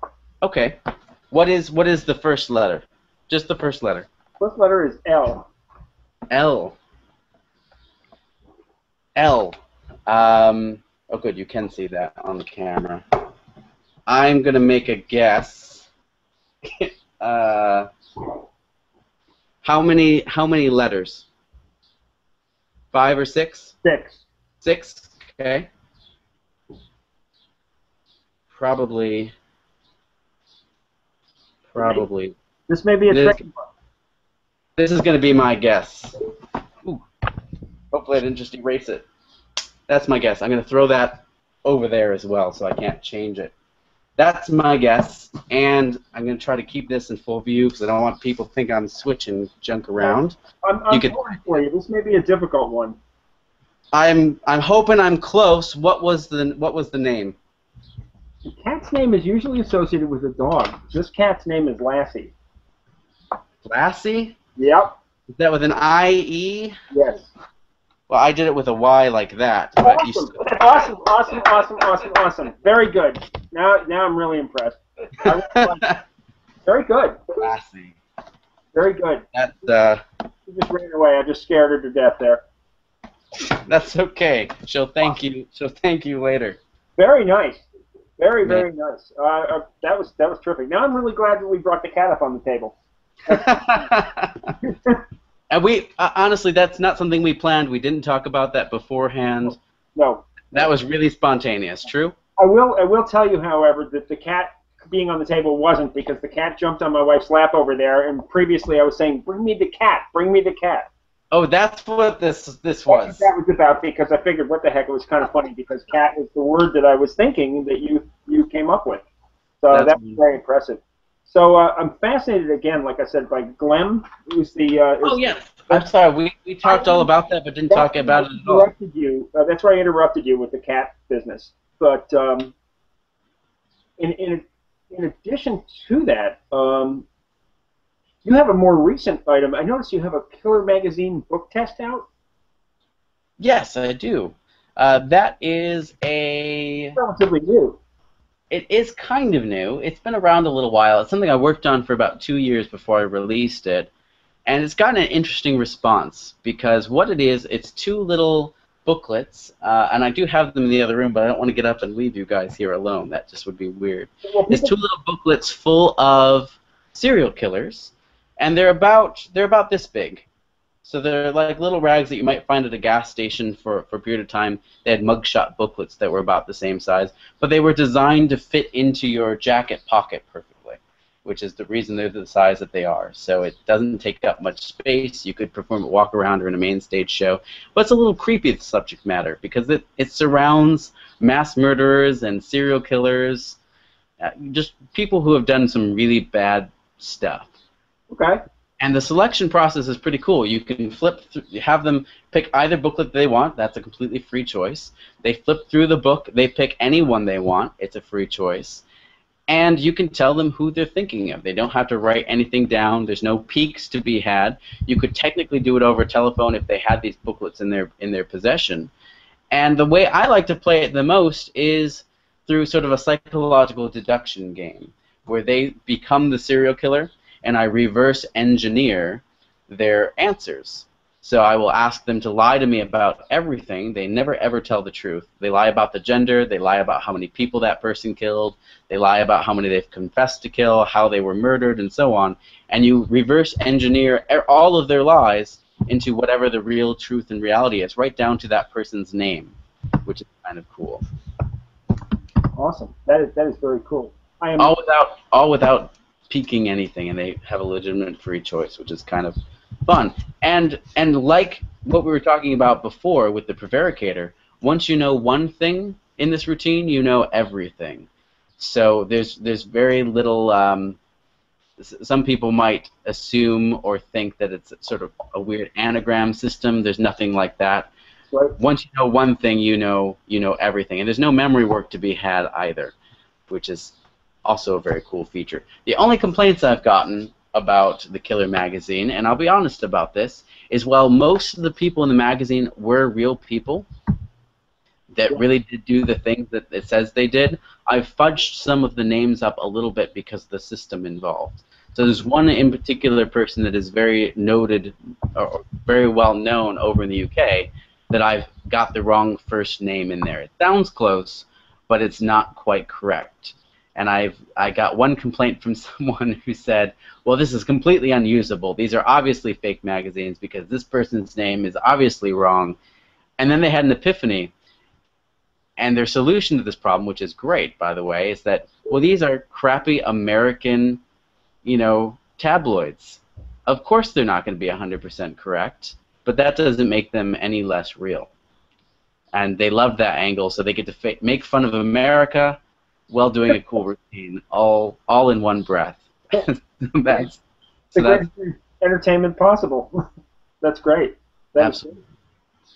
Okay. What is the first letter? Just the first letter. First letter is L. L. L. Oh, good. You can see that on the camera. I'm gonna make a guess. How many letters? 5 or 6? 6. 6. Okay. Probably. This may be a tricky one. This is gonna be my guess. Ooh. Hopefully I didn't just erase it. That's my guess. I'm going to throw that over there as well, so I can't change it. That's my guess, and I'm going to try to keep this in full view because I don't want people to think I'm switching junk around. I'm worried for you. This may be a difficult one. I'm hoping I'm close. What was the name? The cat's name is usually associated with a dog. This cat's name is Lassie. Lassie? Yep. Is that with an I-E? Yes. Well, I did it with a Y like that. But Awesome. Very good. Now I'm really impressed. Very good. Lassie. Very good. She just ran away. I just scared her to death there. That's okay. She'll thank you. She'll thank you later. Very nice. Very nice. That was terrific. Now I'm really glad that we brought the cat up on the table. And we honestly, that's not something we planned. We didn't talk about that beforehand. No. That was really spontaneous. True. I will tell you, however, that the cat being on the table wasn't, because the cat jumped on my wife's lap over there, and previously I was saying, "Bring me the cat. Bring me the cat." Oh, that's what this was. That's what that was about, because I figured, what the heck, it was kind of funny because cat was the word that I was thinking that you came up with. So that was very impressive. So I'm fascinated again, like I said, by Glem, who's the. Oh yeah, I'm sorry. We talked all about that, but didn't talk about it at all. That's why I interrupted you with the cat business. But in addition to that, you have a more recent item. I noticed you have a Killer Magazine book test out. Yes, I do. That is relatively new. It is kind of new. It's been around a little while. It's something I worked on for about 2 years before I released it. And it's gotten an interesting response because what it is, it's 2 little booklets, and I do have them in the other room, but I don't want to get up and leave you guys here alone. That just would be weird. It's 2 little booklets full of serial killers, and they're about this big. So they're like little rags that you might find at a gas station for a period of time. They had mugshot booklets that were about the same size, but they were designed to fit into your jacket pocket perfectly, which is the reason they're the size that they are. So it doesn't take up much space. You could perform a walk around or in a main stage show, but it's a little creepy, the subject matter, because it surrounds mass murderers and serial killers, just people who have done some really bad stuff. Okay. And the selection process is pretty cool. You can have them pick either booklet they want. That's a completely free choice. They flip through the book. They pick any one they want. It's a free choice. And you can tell them who they're thinking of. They don't have to write anything down. There's no peeks to be had. You could technically do it over telephone if they had these booklets in their possession. And the way I like to play it the most is through sort of a psychological deduction game, where they become the serial killer, and I reverse engineer their answers. So I will ask them to lie to me about everything. They never ever tell the truth. They lie about the gender. They lie about how many people that person killed. They lie about how many they've confessed to kill, how they were murdered, and so on. And you reverse engineer all of their lies into whatever the real truth and reality is, right down to that person's name, which is kind of cool. Awesome. That is very cool. I am All without peaking anything, and they have a legitimate free choice, which is kind of fun. And like what we were talking about before with the prevaricator, once you know one thing in this routine, you know everything. So there's very little. Some people might assume or think that it's sort of a weird anagram system. There's nothing like that. right. Once you know one thing, you know everything, and there's no memory work to be had either, which is also a very cool feature. The only complaints I've gotten about the Killer magazine, and I'll be honest about this, is while most of the people in the magazine were real people that really did do the things that it says they did, I've fudged some of the names up a little bit because of the system involved. So there's one in particular person that is very noted, or very well known over in the UK, that I've got the wrong first name in there. It sounds close, but it's not quite correct. And I got one complaint from someone who said, well, this is completely unusable. These are obviously fake magazines because this person's name is obviously wrong. And then they had an epiphany. And their solution to this problem, which is great, by the way, is that, well, these are crappy American, tabloids. Of course they're not going to be 100% correct, but that doesn't make them any less real. And they love that angle, so they get to make fun of America while doing a cool routine, all in one breath. That's the greatest entertainment possible. That's great. Absolutely.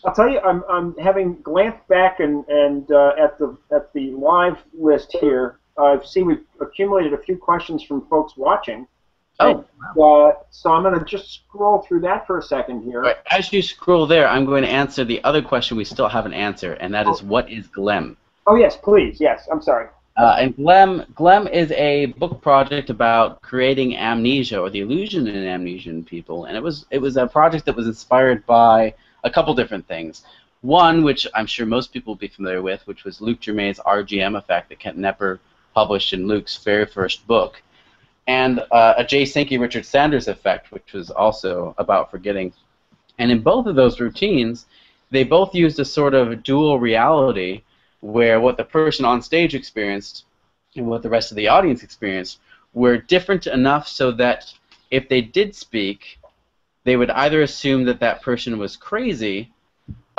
I'll tell you, I'm having glanced back and at the live list here. I see we've accumulated a few questions from folks watching. Oh. So I'm going to just scroll through that for a second here. Right. As you scroll there, I'm going to answer the other question we still haven't answered, and that is, what is Glem? Oh yes, please. Yes, I'm sorry. And Glem is a book project about creating amnesia, or the illusion in amnesia in people, and it was a project that was inspired by a couple different things. One, which I'm sure most people will be familiar with, which was Luke Germain's RGM effect that Kent Nepper published in Luke's very first book, and a J. Sankey Richard Sanders effect, which was also about forgetting. And in both of those routines, they both used a sort of dual reality where what the person on stage experienced and what the rest of the audience experienced were different enough so that if they did speak, they would either assume that that person was crazy,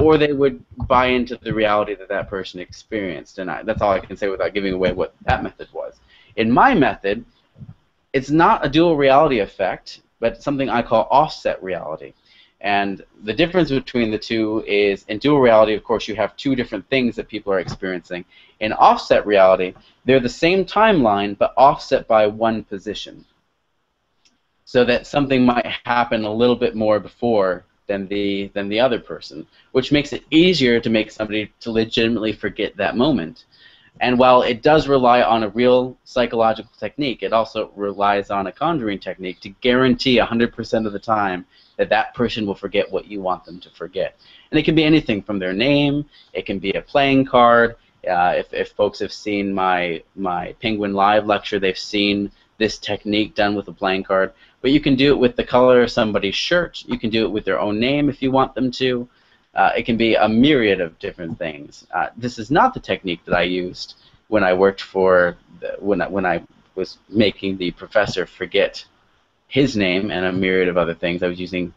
or they would buy into the reality that that person experienced. And that's all I can say without giving away what that method was. In my method, it's not a dual reality effect, but something I call offset reality. And the difference between the two is, in dual reality, of course, you have two different things that people are experiencing. In offset reality, they're the same timeline, but offset by one position. So that something might happen a little bit more before than the other person, which makes it easier to make somebody to legitimately forget that moment. And while it does rely on a real psychological technique, it also relies on a conjuring technique to guarantee 100% of the time that that person will forget what you want them to forget. And it can be anything from their name. It can be a playing card. If folks have seen my Penguin Live lecture, they've seen this technique done with a playing card. But you can do it with the color of somebody's shirt. You can do it with their own name if you want them to. It can be a myriad of different things. This is not the technique that I used when I worked for when I was making the professor forget his name and a myriad of other things. I was using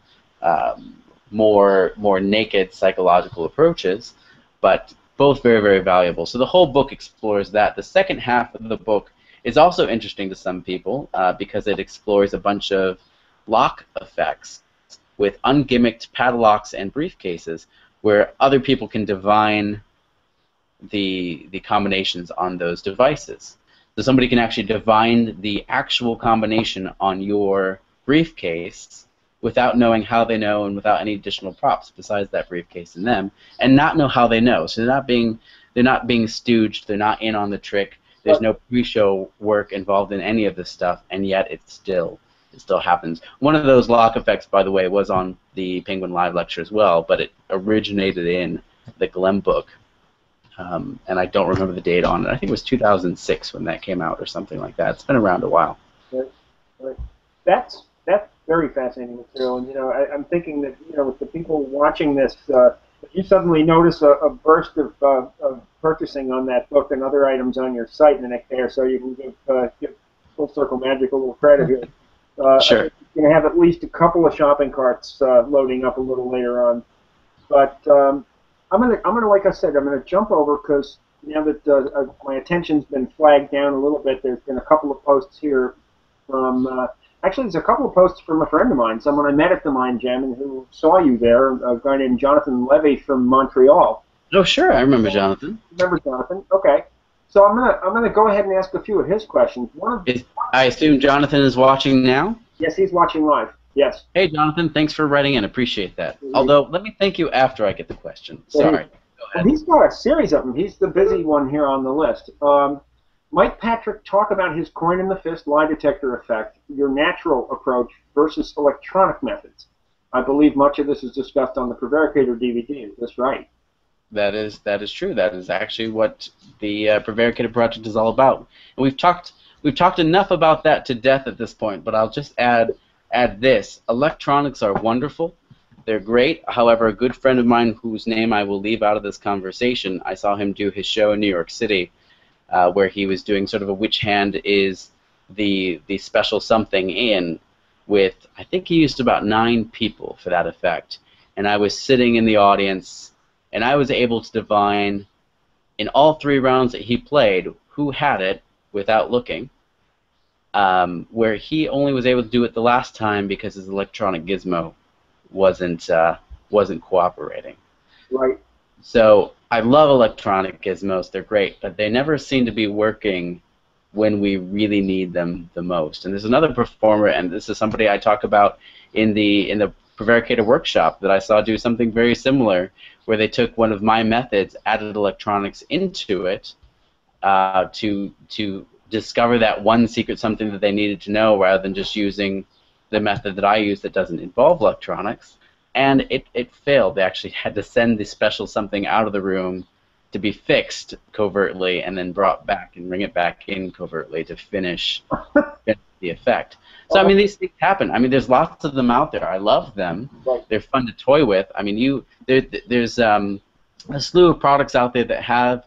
more naked psychological approaches, but both very, very valuable. So the whole book explores that. The second half of the book is also interesting to some people because it explores a bunch of lock effects with ungimmicked padlocks and briefcases where other people can divine the combinations on those devices. So somebody can actually divine the actual combination on your briefcase without knowing how they know and without any additional props besides that briefcase and them, and not know how they know. So they're not being stooged, they're not in on the trick. There's no pre-show work involved in any of this stuff, and yet it's still still happens. One of those lock effects, by the way, was on the Penguin Live lecture as well, but it originated in the Glem book. And I don't remember the date on it. I think it was 2006 when that came out or something like that. It's been around a while. Right. That's very fascinating material, and I'm thinking that with the people watching this, if you suddenly notice a burst of purchasing on that book and other items on your site in the next day or so, you can give Full Circle Magic a little credit here. Sure. You're going to have at least a couple of shopping carts loading up a little later on. But I'm gonna, like I said, I'm gonna jump over because now that my attention's been flagged down a little bit, there's been a couple of posts here from. Actually, there's a couple of posts from a friend of mine, someone I met at the Mind Jam and who saw you there, a guy named Jonathan Levy from Montreal. Oh, sure, I remember Jonathan. Remember Jonathan? Okay. So I'm gonna go ahead and ask a few of his questions. I assume Jonathan is watching now? Yes, he's watching live. Yes. Hey, Jonathan, thanks for writing in. Appreciate that. Although, let me thank you after I get the question. Sorry. Go ahead. He's got a series of them. He's the busy one here on the list. Mike Patrick, talk about his coin in the fist lie detector effect, your natural approach versus electronic methods. I believe much of this is discussed on the Prevaricator DVD. Is this right? That is true. That is actually what the Prevaricator project is all about. And we've talked enough about that to death at this point. But I'll just add this: electronics are wonderful. They're great. However, a good friend of mine, whose name I will leave out of this conversation, I saw him do his show in New York City, where he was doing sort of a which hand is the special something in with, I think he used about 9 people for that effect. And I was sitting in the audience, and I was able to divine in all 3 rounds that he played who had it without looking, where he only was able to do it the last time because his electronic gizmo wasn't cooperating. Right. So I love electronic gizmos. They're great, but they never seem to be working when we really need them the most. And there's another performer, and this is somebody I talk about in the Prevaricator workshop that I saw do something very similar, where they took one of my methods, added electronics into it to discover that one secret something that they needed to know, rather than just using the method that I use that doesn't involve electronics. And it failed. They actually had to send the special something out of the room to be fixed covertly and then brought back and bring it back in covertly to finish the effect. So, I mean, these things happen. I mean, there's lots of them out there. I love them. Right. They're fun to toy with. I mean, there's a slew of products out there that have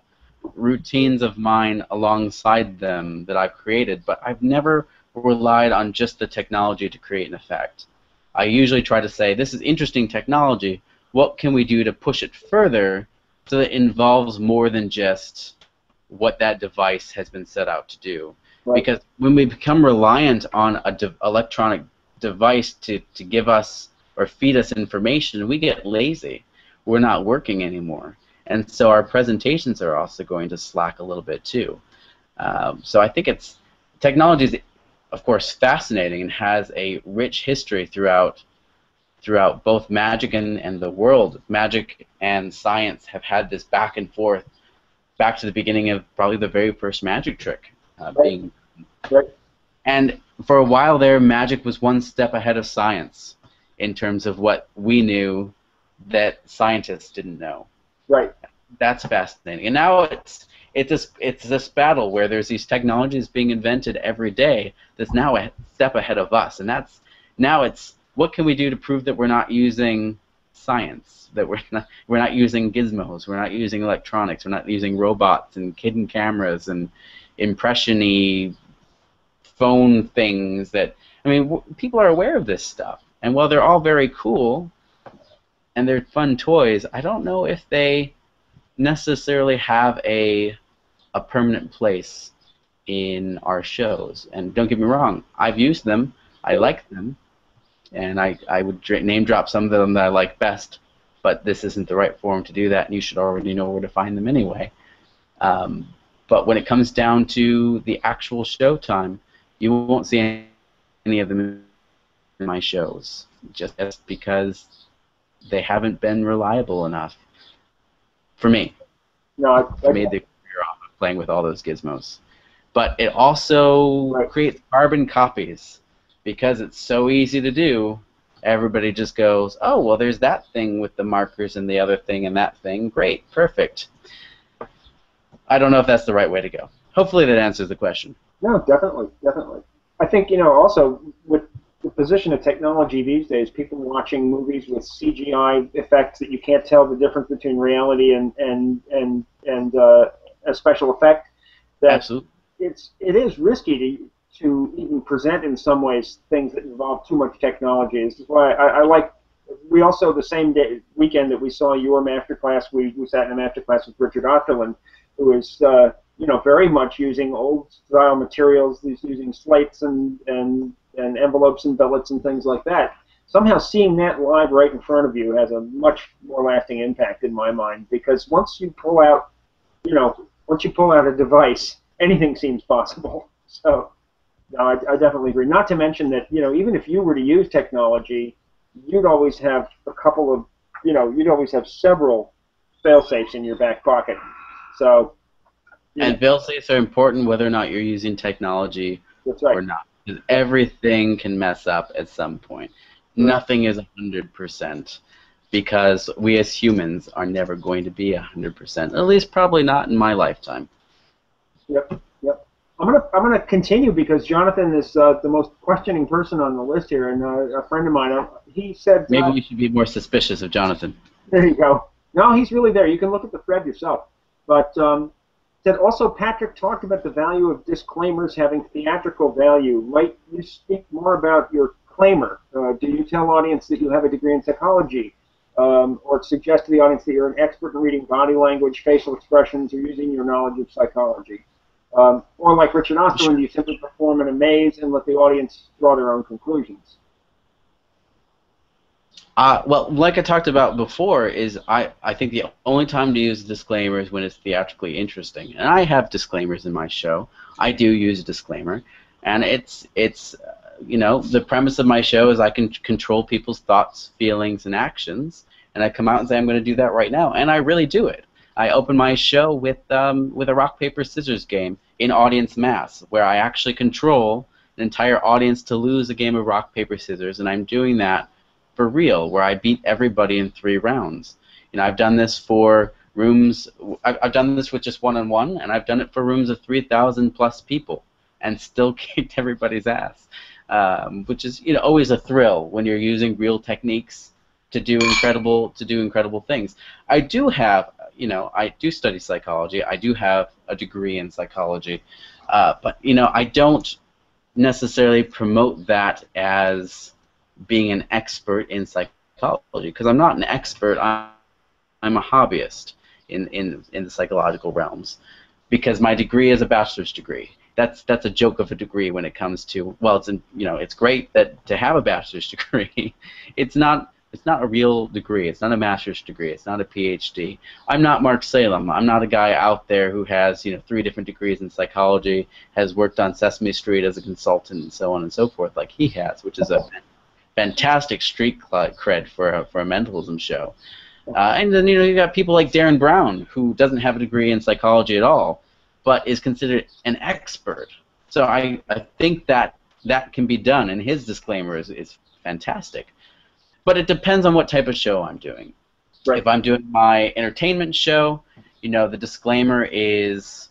routines of mine alongside them that I've created, but I've never relied on just the technology to create an effect. I usually try to say, this is interesting technology, what can we do to push it further so that it involves more than just what that device has been set out to do. Right. Because when we become reliant on an electronic device to give us or feed us information, we get lazy. We're not working anymore. And so our presentations are also going to slack a little bit too. So I think technology is, of course, fascinating and has a rich history throughout both magic and the world. Magic and science have had this back and forth, back to the beginning of probably the very first magic trick being. Right. And for a while there, magic was one step ahead of science in terms of what we knew that scientists didn't know. Right. That's fascinating. And now it's this battle where there's these technologies being invented every day that's now a step ahead of us, and now it's what can we do to prove that we're not using science, that we're not using gizmos, we're not using electronics, we're not using robots and hidden cameras and impression-y phone things that, I mean, people are aware of this stuff, and while they're all very cool and they're fun toys, I don't know if they necessarily have a permanent place in our shows. And don't get me wrong, I've used them, I like them, and I would name drop some of them that I like best, but this isn't the right forum to do that, and you should already know where to find them anyway. But when it comes down to the actual show time, you won't see any of them in my shows, just because they haven't been reliable enough for me. No, I made the career off of playing with all those gizmos. But it also creates carbon copies because it's so easy to do, everybody just goes, oh, well, there's that thing with the markers and the other thing and that thing. Great, perfect. I don't know if that's the right way to go. Hopefully that answers the question. No, definitely, definitely. I think, you know, also with the position of technology these days, people watching movies with CGI effects that you can't tell the difference between reality and a special effect. That Absolutely. it is risky to even present in some ways things that involve too much technology. This is why I like. We also the same weekend that we saw your masterclass, we sat in a masterclass with Richard Otterlin, who is you know, very much using old style materials. He's using slates and envelopes and billets and things like that. Somehow seeing that live right in front of you has a much more lasting impact in my mind, because once you pull out, you know, once you pull out a device, anything seems possible. So, no, I definitely agree. Not to mention that, you know, even if you were to use technology, you'd always have a couple of, you know, you'd always have several fail-safes in your back pocket. So, and fail-safes are important whether or not you're using technology that's right. or not. Because everything can mess up at some point. Right. Nothing is 100%, because we as humans are never going to be 100%. At least probably not in my lifetime. Yep, yep. I'm gonna continue, because Jonathan is the most questioning person on the list here, and a friend of mine, he said... Maybe we should be more suspicious of Jonathan. There you go. No, he's really there. You can look at the thread yourself. But said also, Patrick talked about the value of disclaimers having theatrical value. Might you speak more about your claimer? Do you tell audience that you have a degree in psychology, or suggest to the audience that you're an expert in reading body language, facial expressions, or using your knowledge of psychology? Or like Richard Osterlin, do you simply perform in a maze and let the audience draw their own conclusions? Well, like I talked about before, is I think the only time to use a disclaimer is when it's theatrically interesting. And I have disclaimers in my show. I do use a disclaimer. And it's you know, the premise of my show is I can control people's thoughts, feelings, and actions. And I come out and say, I'm going to do that right now. And I really do it. I open my show with a rock, paper, scissors game in audience mass, where I actually control an entire audience to lose a game of rock, paper, scissors. And I'm doing that for real, where I beat everybody in 3 rounds. You know, I've done this for rooms. I've done this with just one-on-one, and I've done it for rooms of 3,000 plus people, and still kicked everybody's ass, which is, you know, always a thrill when you're using real techniques to do incredible things. I do have, you know, I do study psychology. I do have a degree in psychology, but you know, I don't necessarily promote that as being an expert in psychology, because I'm not an expert. I'm a hobbyist in the psychological realms, because my degree is a bachelor's degree. That's a joke of a degree when it comes to, well, it's you know, it's great that to have a bachelor's degree. It's not a real degree. It's not a master's degree. It's not a PhD. I'm not Mark Salem. I'm not a guy out there who has, you know, 3 different degrees in psychology, has worked on Sesame Street as a consultant, and so on and so forth, like he has, which is a fantastic street cred for a mentalism show. And then, you know, you got people like Darren Brown, who doesn't have a degree in psychology at all, but is considered an expert. So I think that can be done, and his disclaimer is fantastic. But it depends on what type of show I'm doing. Right. If I'm doing my entertainment show, you know, the disclaimer is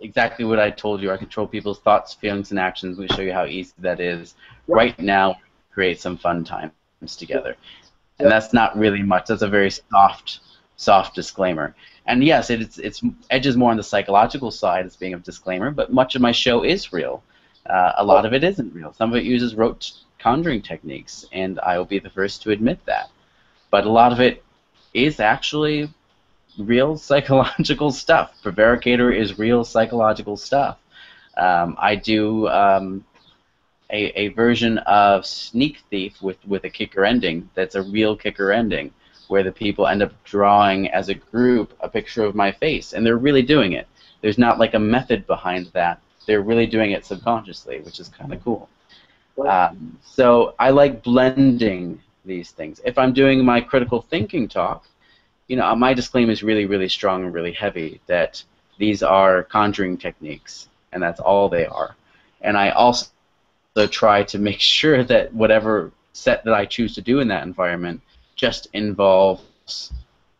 exactly what I told you. I control people's thoughts, feelings, and actions. We show you how easy that is. Right now, create some fun times together. And that's not really much. That's a very soft disclaimer. And yes, it's edges more on the psychological side as being a disclaimer, but much of my show is real. A lot of it isn't real. Some of it uses rote conjuring techniques, and I will be the first to admit that. But a lot of it is actually real psychological stuff. Prevaricator is real psychological stuff. I do a version of Sneak Thief with a kicker ending that's a real kicker ending, where the people end up drawing as a group a picture of my face, and they're really doing it. There's not like a method behind that. They're really doing it subconsciously, which is kind of cool. So I like blending these things. If I'm doing my critical thinking talk, you know, my disclaimer is really, really strong and really heavy that these are conjuring techniques, and that's all they are. And I also try to make sure that whatever set that I choose to do in that environment just involves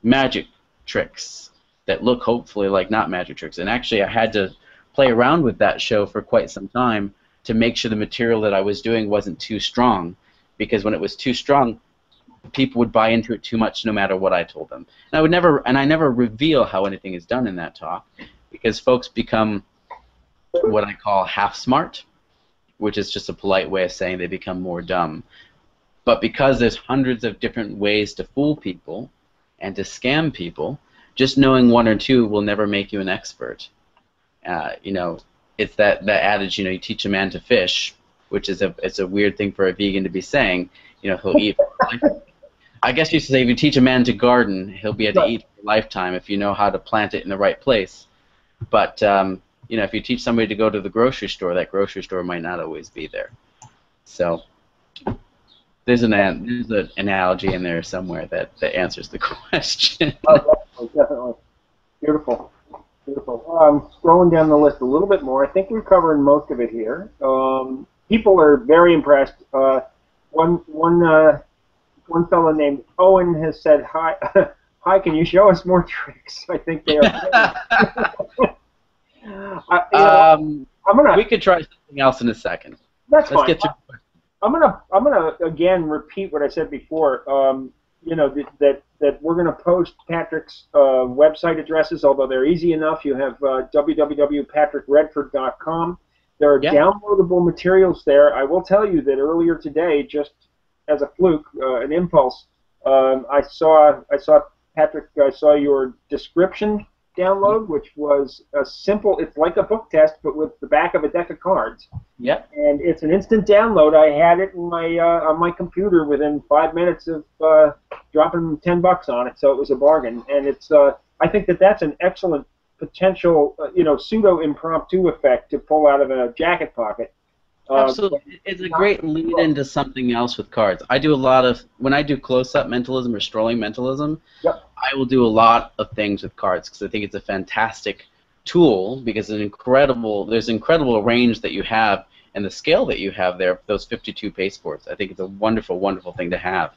magic tricks that look hopefully like not magic tricks. And actually I had to play around with that show for quite some time to make sure the material that I was doing wasn't too strong, because when it was too strong, people would buy into it too much no matter what I told them. And I never reveal how anything is done in that talk, because folks become what I call half smart, which is just a polite way of saying they become more dumb. But because there's hundreds of different ways to fool people and to scam people, just knowing one or two will never make you an expert. You know, it's that adage, you know, you teach a man to fish, which is it's a weird thing for a vegan to be saying. You know, he'll eat. I guess you should say if you teach a man to garden, he'll be able to eat for a lifetime if you know how to plant it in the right place. But you know, if you teach somebody to go to the grocery store, that grocery store might not always be there. So there's an analogy in there somewhere that answers the question. Oh, definitely. Beautiful. Beautiful. Scrolling down the list a little bit more, I think we're covering most of it here. People are very impressed. One fellow named Owen has said, "Hi, hi. Can you show us more tricks?" I think they are. We could try something else in a second. That's Let's fine. get to I'm gonna again repeat what I said before. You know that we're gonna post Patrick's website addresses, although they're easy enough. You have www.patrickredford.com. There are downloadable materials there. I will tell you that earlier today, just as a fluke, an impulse, I saw Patrick. I saw your description download, which was a simple. It's like a book test, but with the back of a deck of cards. Yep. And it's an instant download. I had it in my on my computer within 5 minutes of dropping $10 on it, so it was a bargain. And it's I think that's an excellent potential you know, pseudo impromptu effect to pull out of a jacket pocket. Absolutely. It's a great lead into something else with cards. I do a lot of, when I do close-up mentalism or strolling mentalism, I will do a lot of things with cards because I think it's a fantastic tool, because there's incredible range that you have and the scale that you have there, those 52 pasteboards. I think it's a wonderful, wonderful thing to have.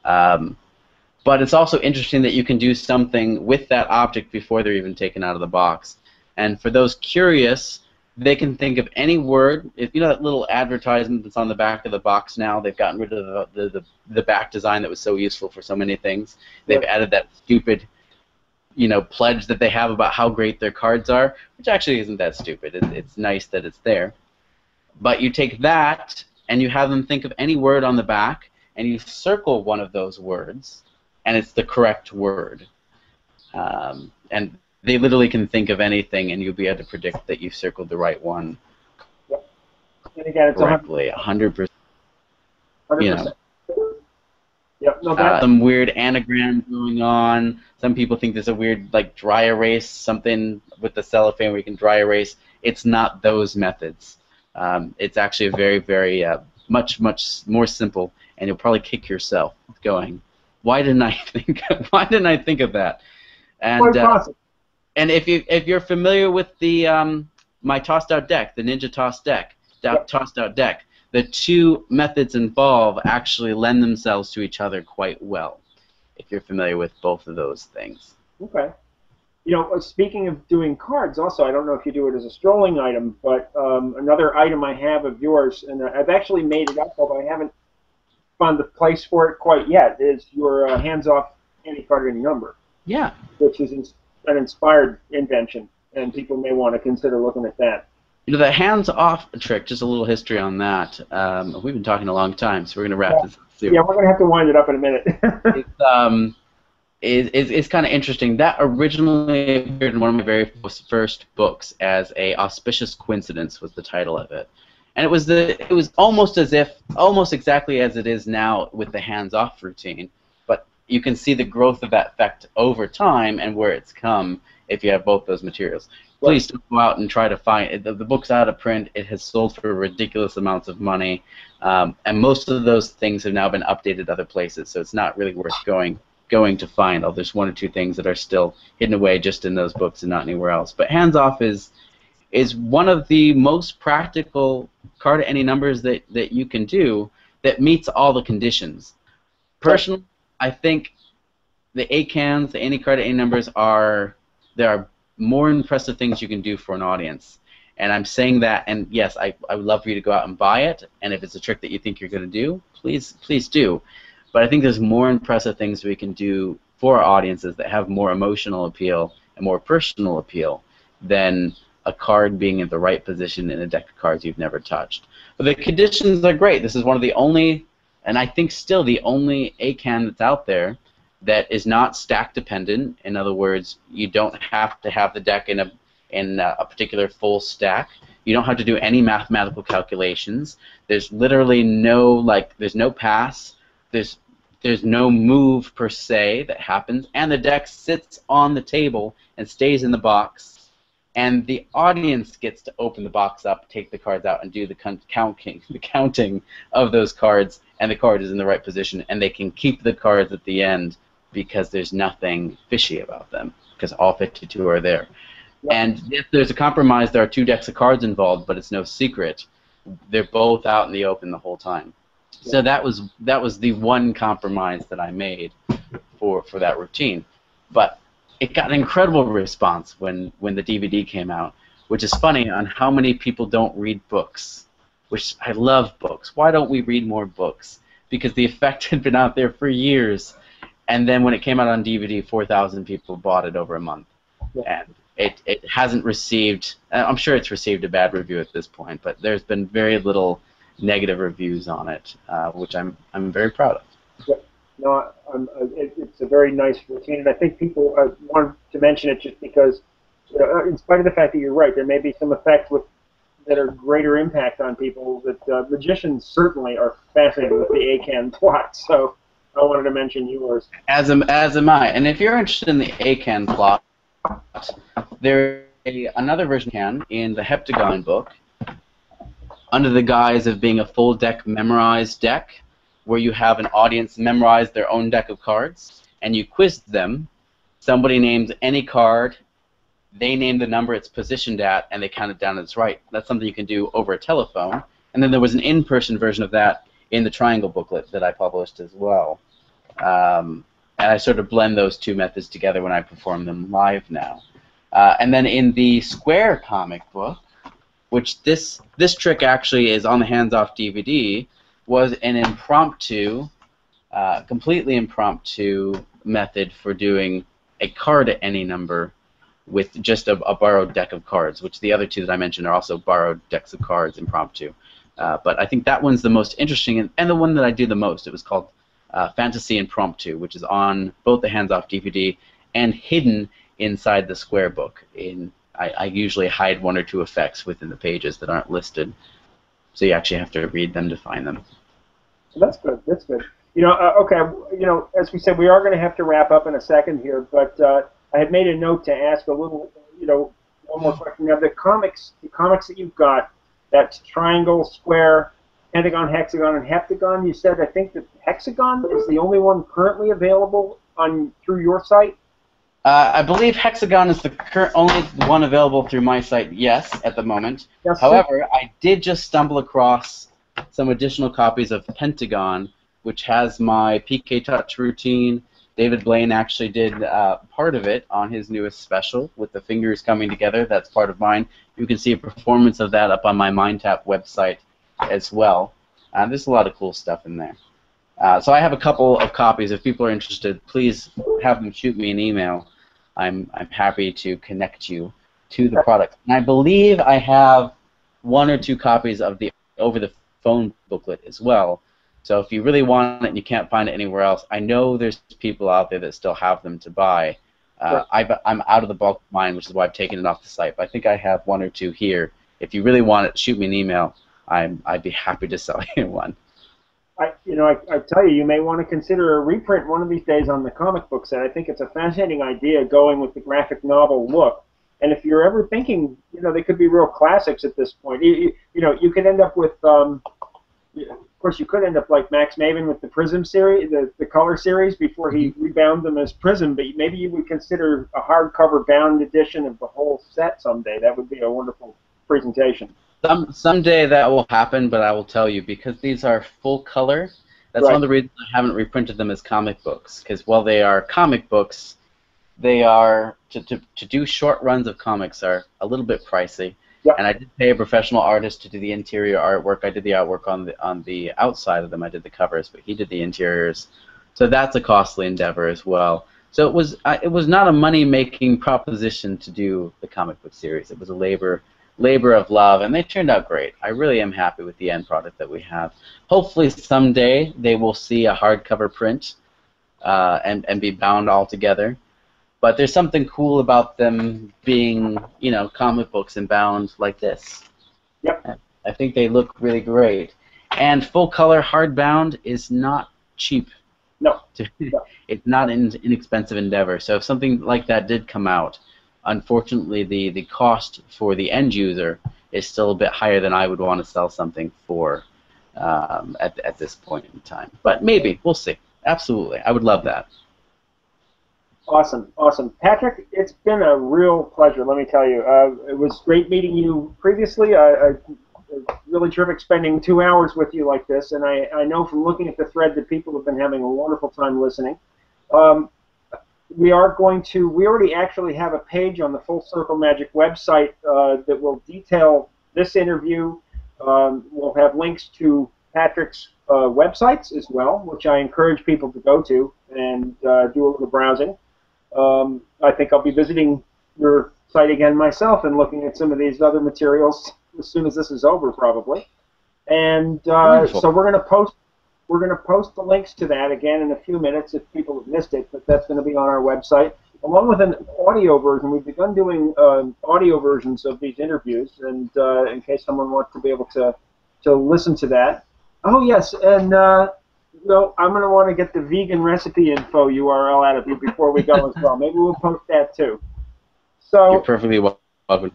But it's also interesting that you can do something with that object before they're even taken out of the box. And for those curious, they can think of any word. If you know that little advertisement that's on the back of the box now, they've gotten rid of the back design that was so useful for so many things. They've added that stupid, you know, pledge that they have about how great their cards are, which actually isn't that stupid. It's nice that it's there. But you take that and you have them think of any word on the back, and you circle one of those words, and it's the correct word. And they literally can think of anything, and you'll be able to predict that you've circled the right one. And again, it's correctly, 100%. 100%. You know, no, some weird anagram going on. Some people think there's a weird, like, dry erase, something with the cellophane where you can dry erase. It's not those methods. It's actually a very, very much more simple, and you'll probably kick yourself going, why didn't I think of that? And if you're familiar with the my tossed out deck, the Ninja Toss deck, tossed out deck, the two methods involved actually lend themselves to each other quite well, if you're familiar with both of those things. Okay. You know, speaking of doing cards, also, I don't know if you do it as a strolling item, but another item I have of yours, and I've actually made it up, although I haven't found the place for it quite yet, is your hands-off anti-card any number. Yeah. Which is an inspired invention, and people may want to consider looking at that. You know, the hands-off trick, just a little history on that. We've been talking a long time, so we're going to wrap this up soon. Yeah, we're going to have to wind it up in a minute. It's kind of interesting. That originally appeared in one of my very first books as a auspicious coincidence was the title of it. And it was almost exactly as it is now with the hands-off routine. But you can see the growth of that effect over time and where it's come if you have both those materials. Please don't go out and try to find it. The book's out of print. It has sold for ridiculous amounts of money. And most of those things have now been updated other places, so it's not really worth going to find. There's one or two things that are still hidden away just in those books and not anywhere else. But hands-off is is one of the most practical card at any numbers that you can do that meets all the conditions. Personally, I think the A-cans, the any card at any numbers there are more impressive things you can do for an audience. And I'm saying that, and yes, I would love for you to go out and buy it, and if it's a trick that you think you're going to do, please do. But I think there's more impressive things we can do for our audiences that have more emotional appeal and more personal appeal than a card being in the right position in a deck of cards you've never touched. But the conditions are great. This is one of the only, and I think still the only A-can that's out there that is not stack dependent. In other words, you don't have to have the deck in a particular full stack. You don't have to do any mathematical calculations. There's literally no there's no pass. There's no move per se that happens, and the deck sits on the table and stays in the box, and the audience gets to open the box up, take the cards out, and do the counting of those cards, and the card is in the right position, and they can keep the cards at the end because there's nothing fishy about them, because all 52 are there. Yep. And if there's a compromise, there are 2 decks of cards involved, but it's no secret. They're both out in the open the whole time. Yep. So that was the one compromise that I made for that routine. But it got an incredible response when the DVD came out, which is funny on how many people don't read books, which I love books. Why don't we read more books? Because the effect had been out there for years, and then when it came out on DVD, 4,000 people bought it over a month. Yeah. And it hasn't received, I'm sure it's received a bad review at this point, but there's been very little negative reviews on it, which I'm very proud of. Yeah. No, it's a very nice routine, and I think people want to mention it just because, in spite of the fact that you're right, there may be some effects that are greater impact on people. That magicians certainly are fascinated with the A-can plot, so I wanted to mention yours. As am I, and if you're interested in the A-can plot, there's another version can in the Heptagon book, under the guise of being a full deck memorized deck, where you have an audience memorize their own deck of cards, and you quiz them. Somebody names any card, they name the number it's positioned at, and they count it down as right. That's something you can do over a telephone. And then there was an in-person version of that in the Triangle booklet that I published as well. And I sort of blend those 2 methods together when I perform them live now. And then in the Square comic book, which this trick actually is on the hands-off DVD, was an impromptu, completely impromptu method for doing a card at any number with just a borrowed deck of cards, which the other 2 that I mentioned are also borrowed decks of cards, impromptu. But I think that one's the most interesting and the one that I do the most. It was called Fantasy Impromptu, which is on both the hands-off DVD and hidden inside the Square book. I usually hide 1 or 2 effects within the pages that aren't listed, so you actually have to read them to find them. That's good. That's good. Okay. As we said, we are going to have to wrap up in a second here, but I had made a note to ask a little, one more question. Now, the comics that you've got, that's Triangle, Square, Pentagon, Hexagon, and Heptagon. You said I think that Hexagon is the only one currently available through your site. I believe Hexagon is the only one available through my site, yes, at the moment. Yes, however, I did just stumble across some additional copies of Pentagon, which has my PK Touch routine. David Blaine actually did part of it on his newest special with the fingers coming together. That's part of mine. You can see a performance of that up on my MindTap website as well. There's a lot of cool stuff in there. So I have a couple of copies. If people are interested, please have them shoot me an email. I'm happy to connect you to the product. And I believe I have 1 or 2 copies of the over-the-phone booklet as well. So if you really want it and you can't find it anywhere else, I know there's people out there that still have them to buy. I'm out of the bulk of mine, which is why I've taken it off the site. But I think I have 1 or 2 here. If you really want it, shoot me an email. I'd be happy to sell you one. I tell you, you may want to consider a reprint one of these days on the comic book set. I think it's a fascinating idea going with the graphic novel look. And if you're ever thinking, they could be real classics at this point. You could end up with, of course, you could end up like Max Maven with the Prism series, the color series, before he rebound them as Prism. But maybe you would consider a hardcover bound edition of the whole set someday. That would be a wonderful presentation. Someday that will happen, but I will tell you, because these are full color, that's Right. one of the reasons I haven't reprinted them as comic books. Because while they are comic books, they are to do short runs of comics are a little bit pricey. Yep. And I did pay a professional artist to do the interior artwork. I did the artwork on the outside of them. I did the covers, but he did the interiors. So that's a costly endeavor as well. So it was not a money-making proposition to do the comic book series. It was a labor of love, and they turned out great. I really am happy with the end product that we have. Hopefully someday they will see a hardcover print and be bound all together. But there's something cool about them being, you know, comic books and bound like this. Yep. I think they look really great. And full color hardbound is not cheap. No. It's not an inexpensive endeavor. So if something like that did come out, unfortunately the cost for the end user is still a bit higher than I would want to sell something for at this point in time. But maybe. We'll see. Absolutely. I would love that. Awesome, awesome. Patrick, it's been a real pleasure, let me tell you. It was great meeting you previously. Really terrific spending 2 hours with you like this, and I know from looking at the thread that people have been having a wonderful time listening. We already actually have a page on the Full Circle Magic website that will detail this interview. We'll have links to Patrick's websites as well, which I encourage people to go to and do a little browsing. I think I'll be visiting your site again myself and looking at some of these other materials as soon as this is over, probably. And so we're going to post the links to that again in a few minutes if people have missed it, but that's going to be on our website along with an audio version. We've begun doing audio versions of these interviews, and in case someone wants to be able to listen to that. Oh yes, and well, I'm going to want to get the vegan recipe info URL out of you before we go as well. Maybe we'll post that too. So you're perfectly welcome.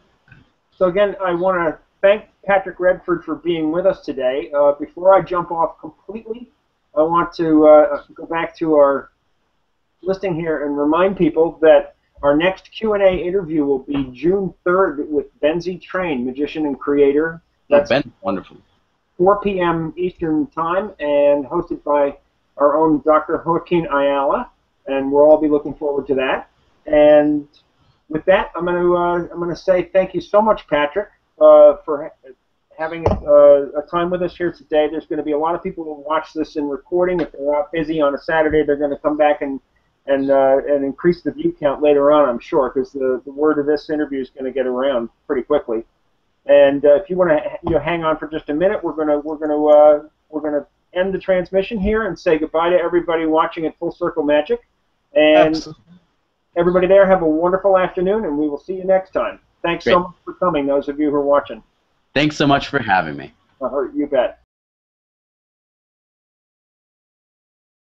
So again, I want to thank Patrick Redford for being with us today. Before I jump off completely, I want to go back to our listing here and remind people that our next Q&A interview will be June 3rd with Benzie Train, magician and creator. That's wonderful. 4 p.m. Eastern Time, and hosted by our own Dr. Joaquin Ayala, and we'll all be looking forward to that. And with that, I'm going to say thank you so much, Patrick, for having a time with us here today. There's going to be a lot of people who watch this in recording. If they're out busy on a Saturday, they're going to come back and increase the view count later on, I'm sure, because the word of this interview is going to get around pretty quickly. And if you want to hang on for just a minute, we're gonna end the transmission here and say goodbye to everybody watching at Full Circle Magic. And everybody there, have a wonderful afternoon, and we will see you next time. Thanks so much for coming, those of you who are watching. Thanks so much for having me. You bet.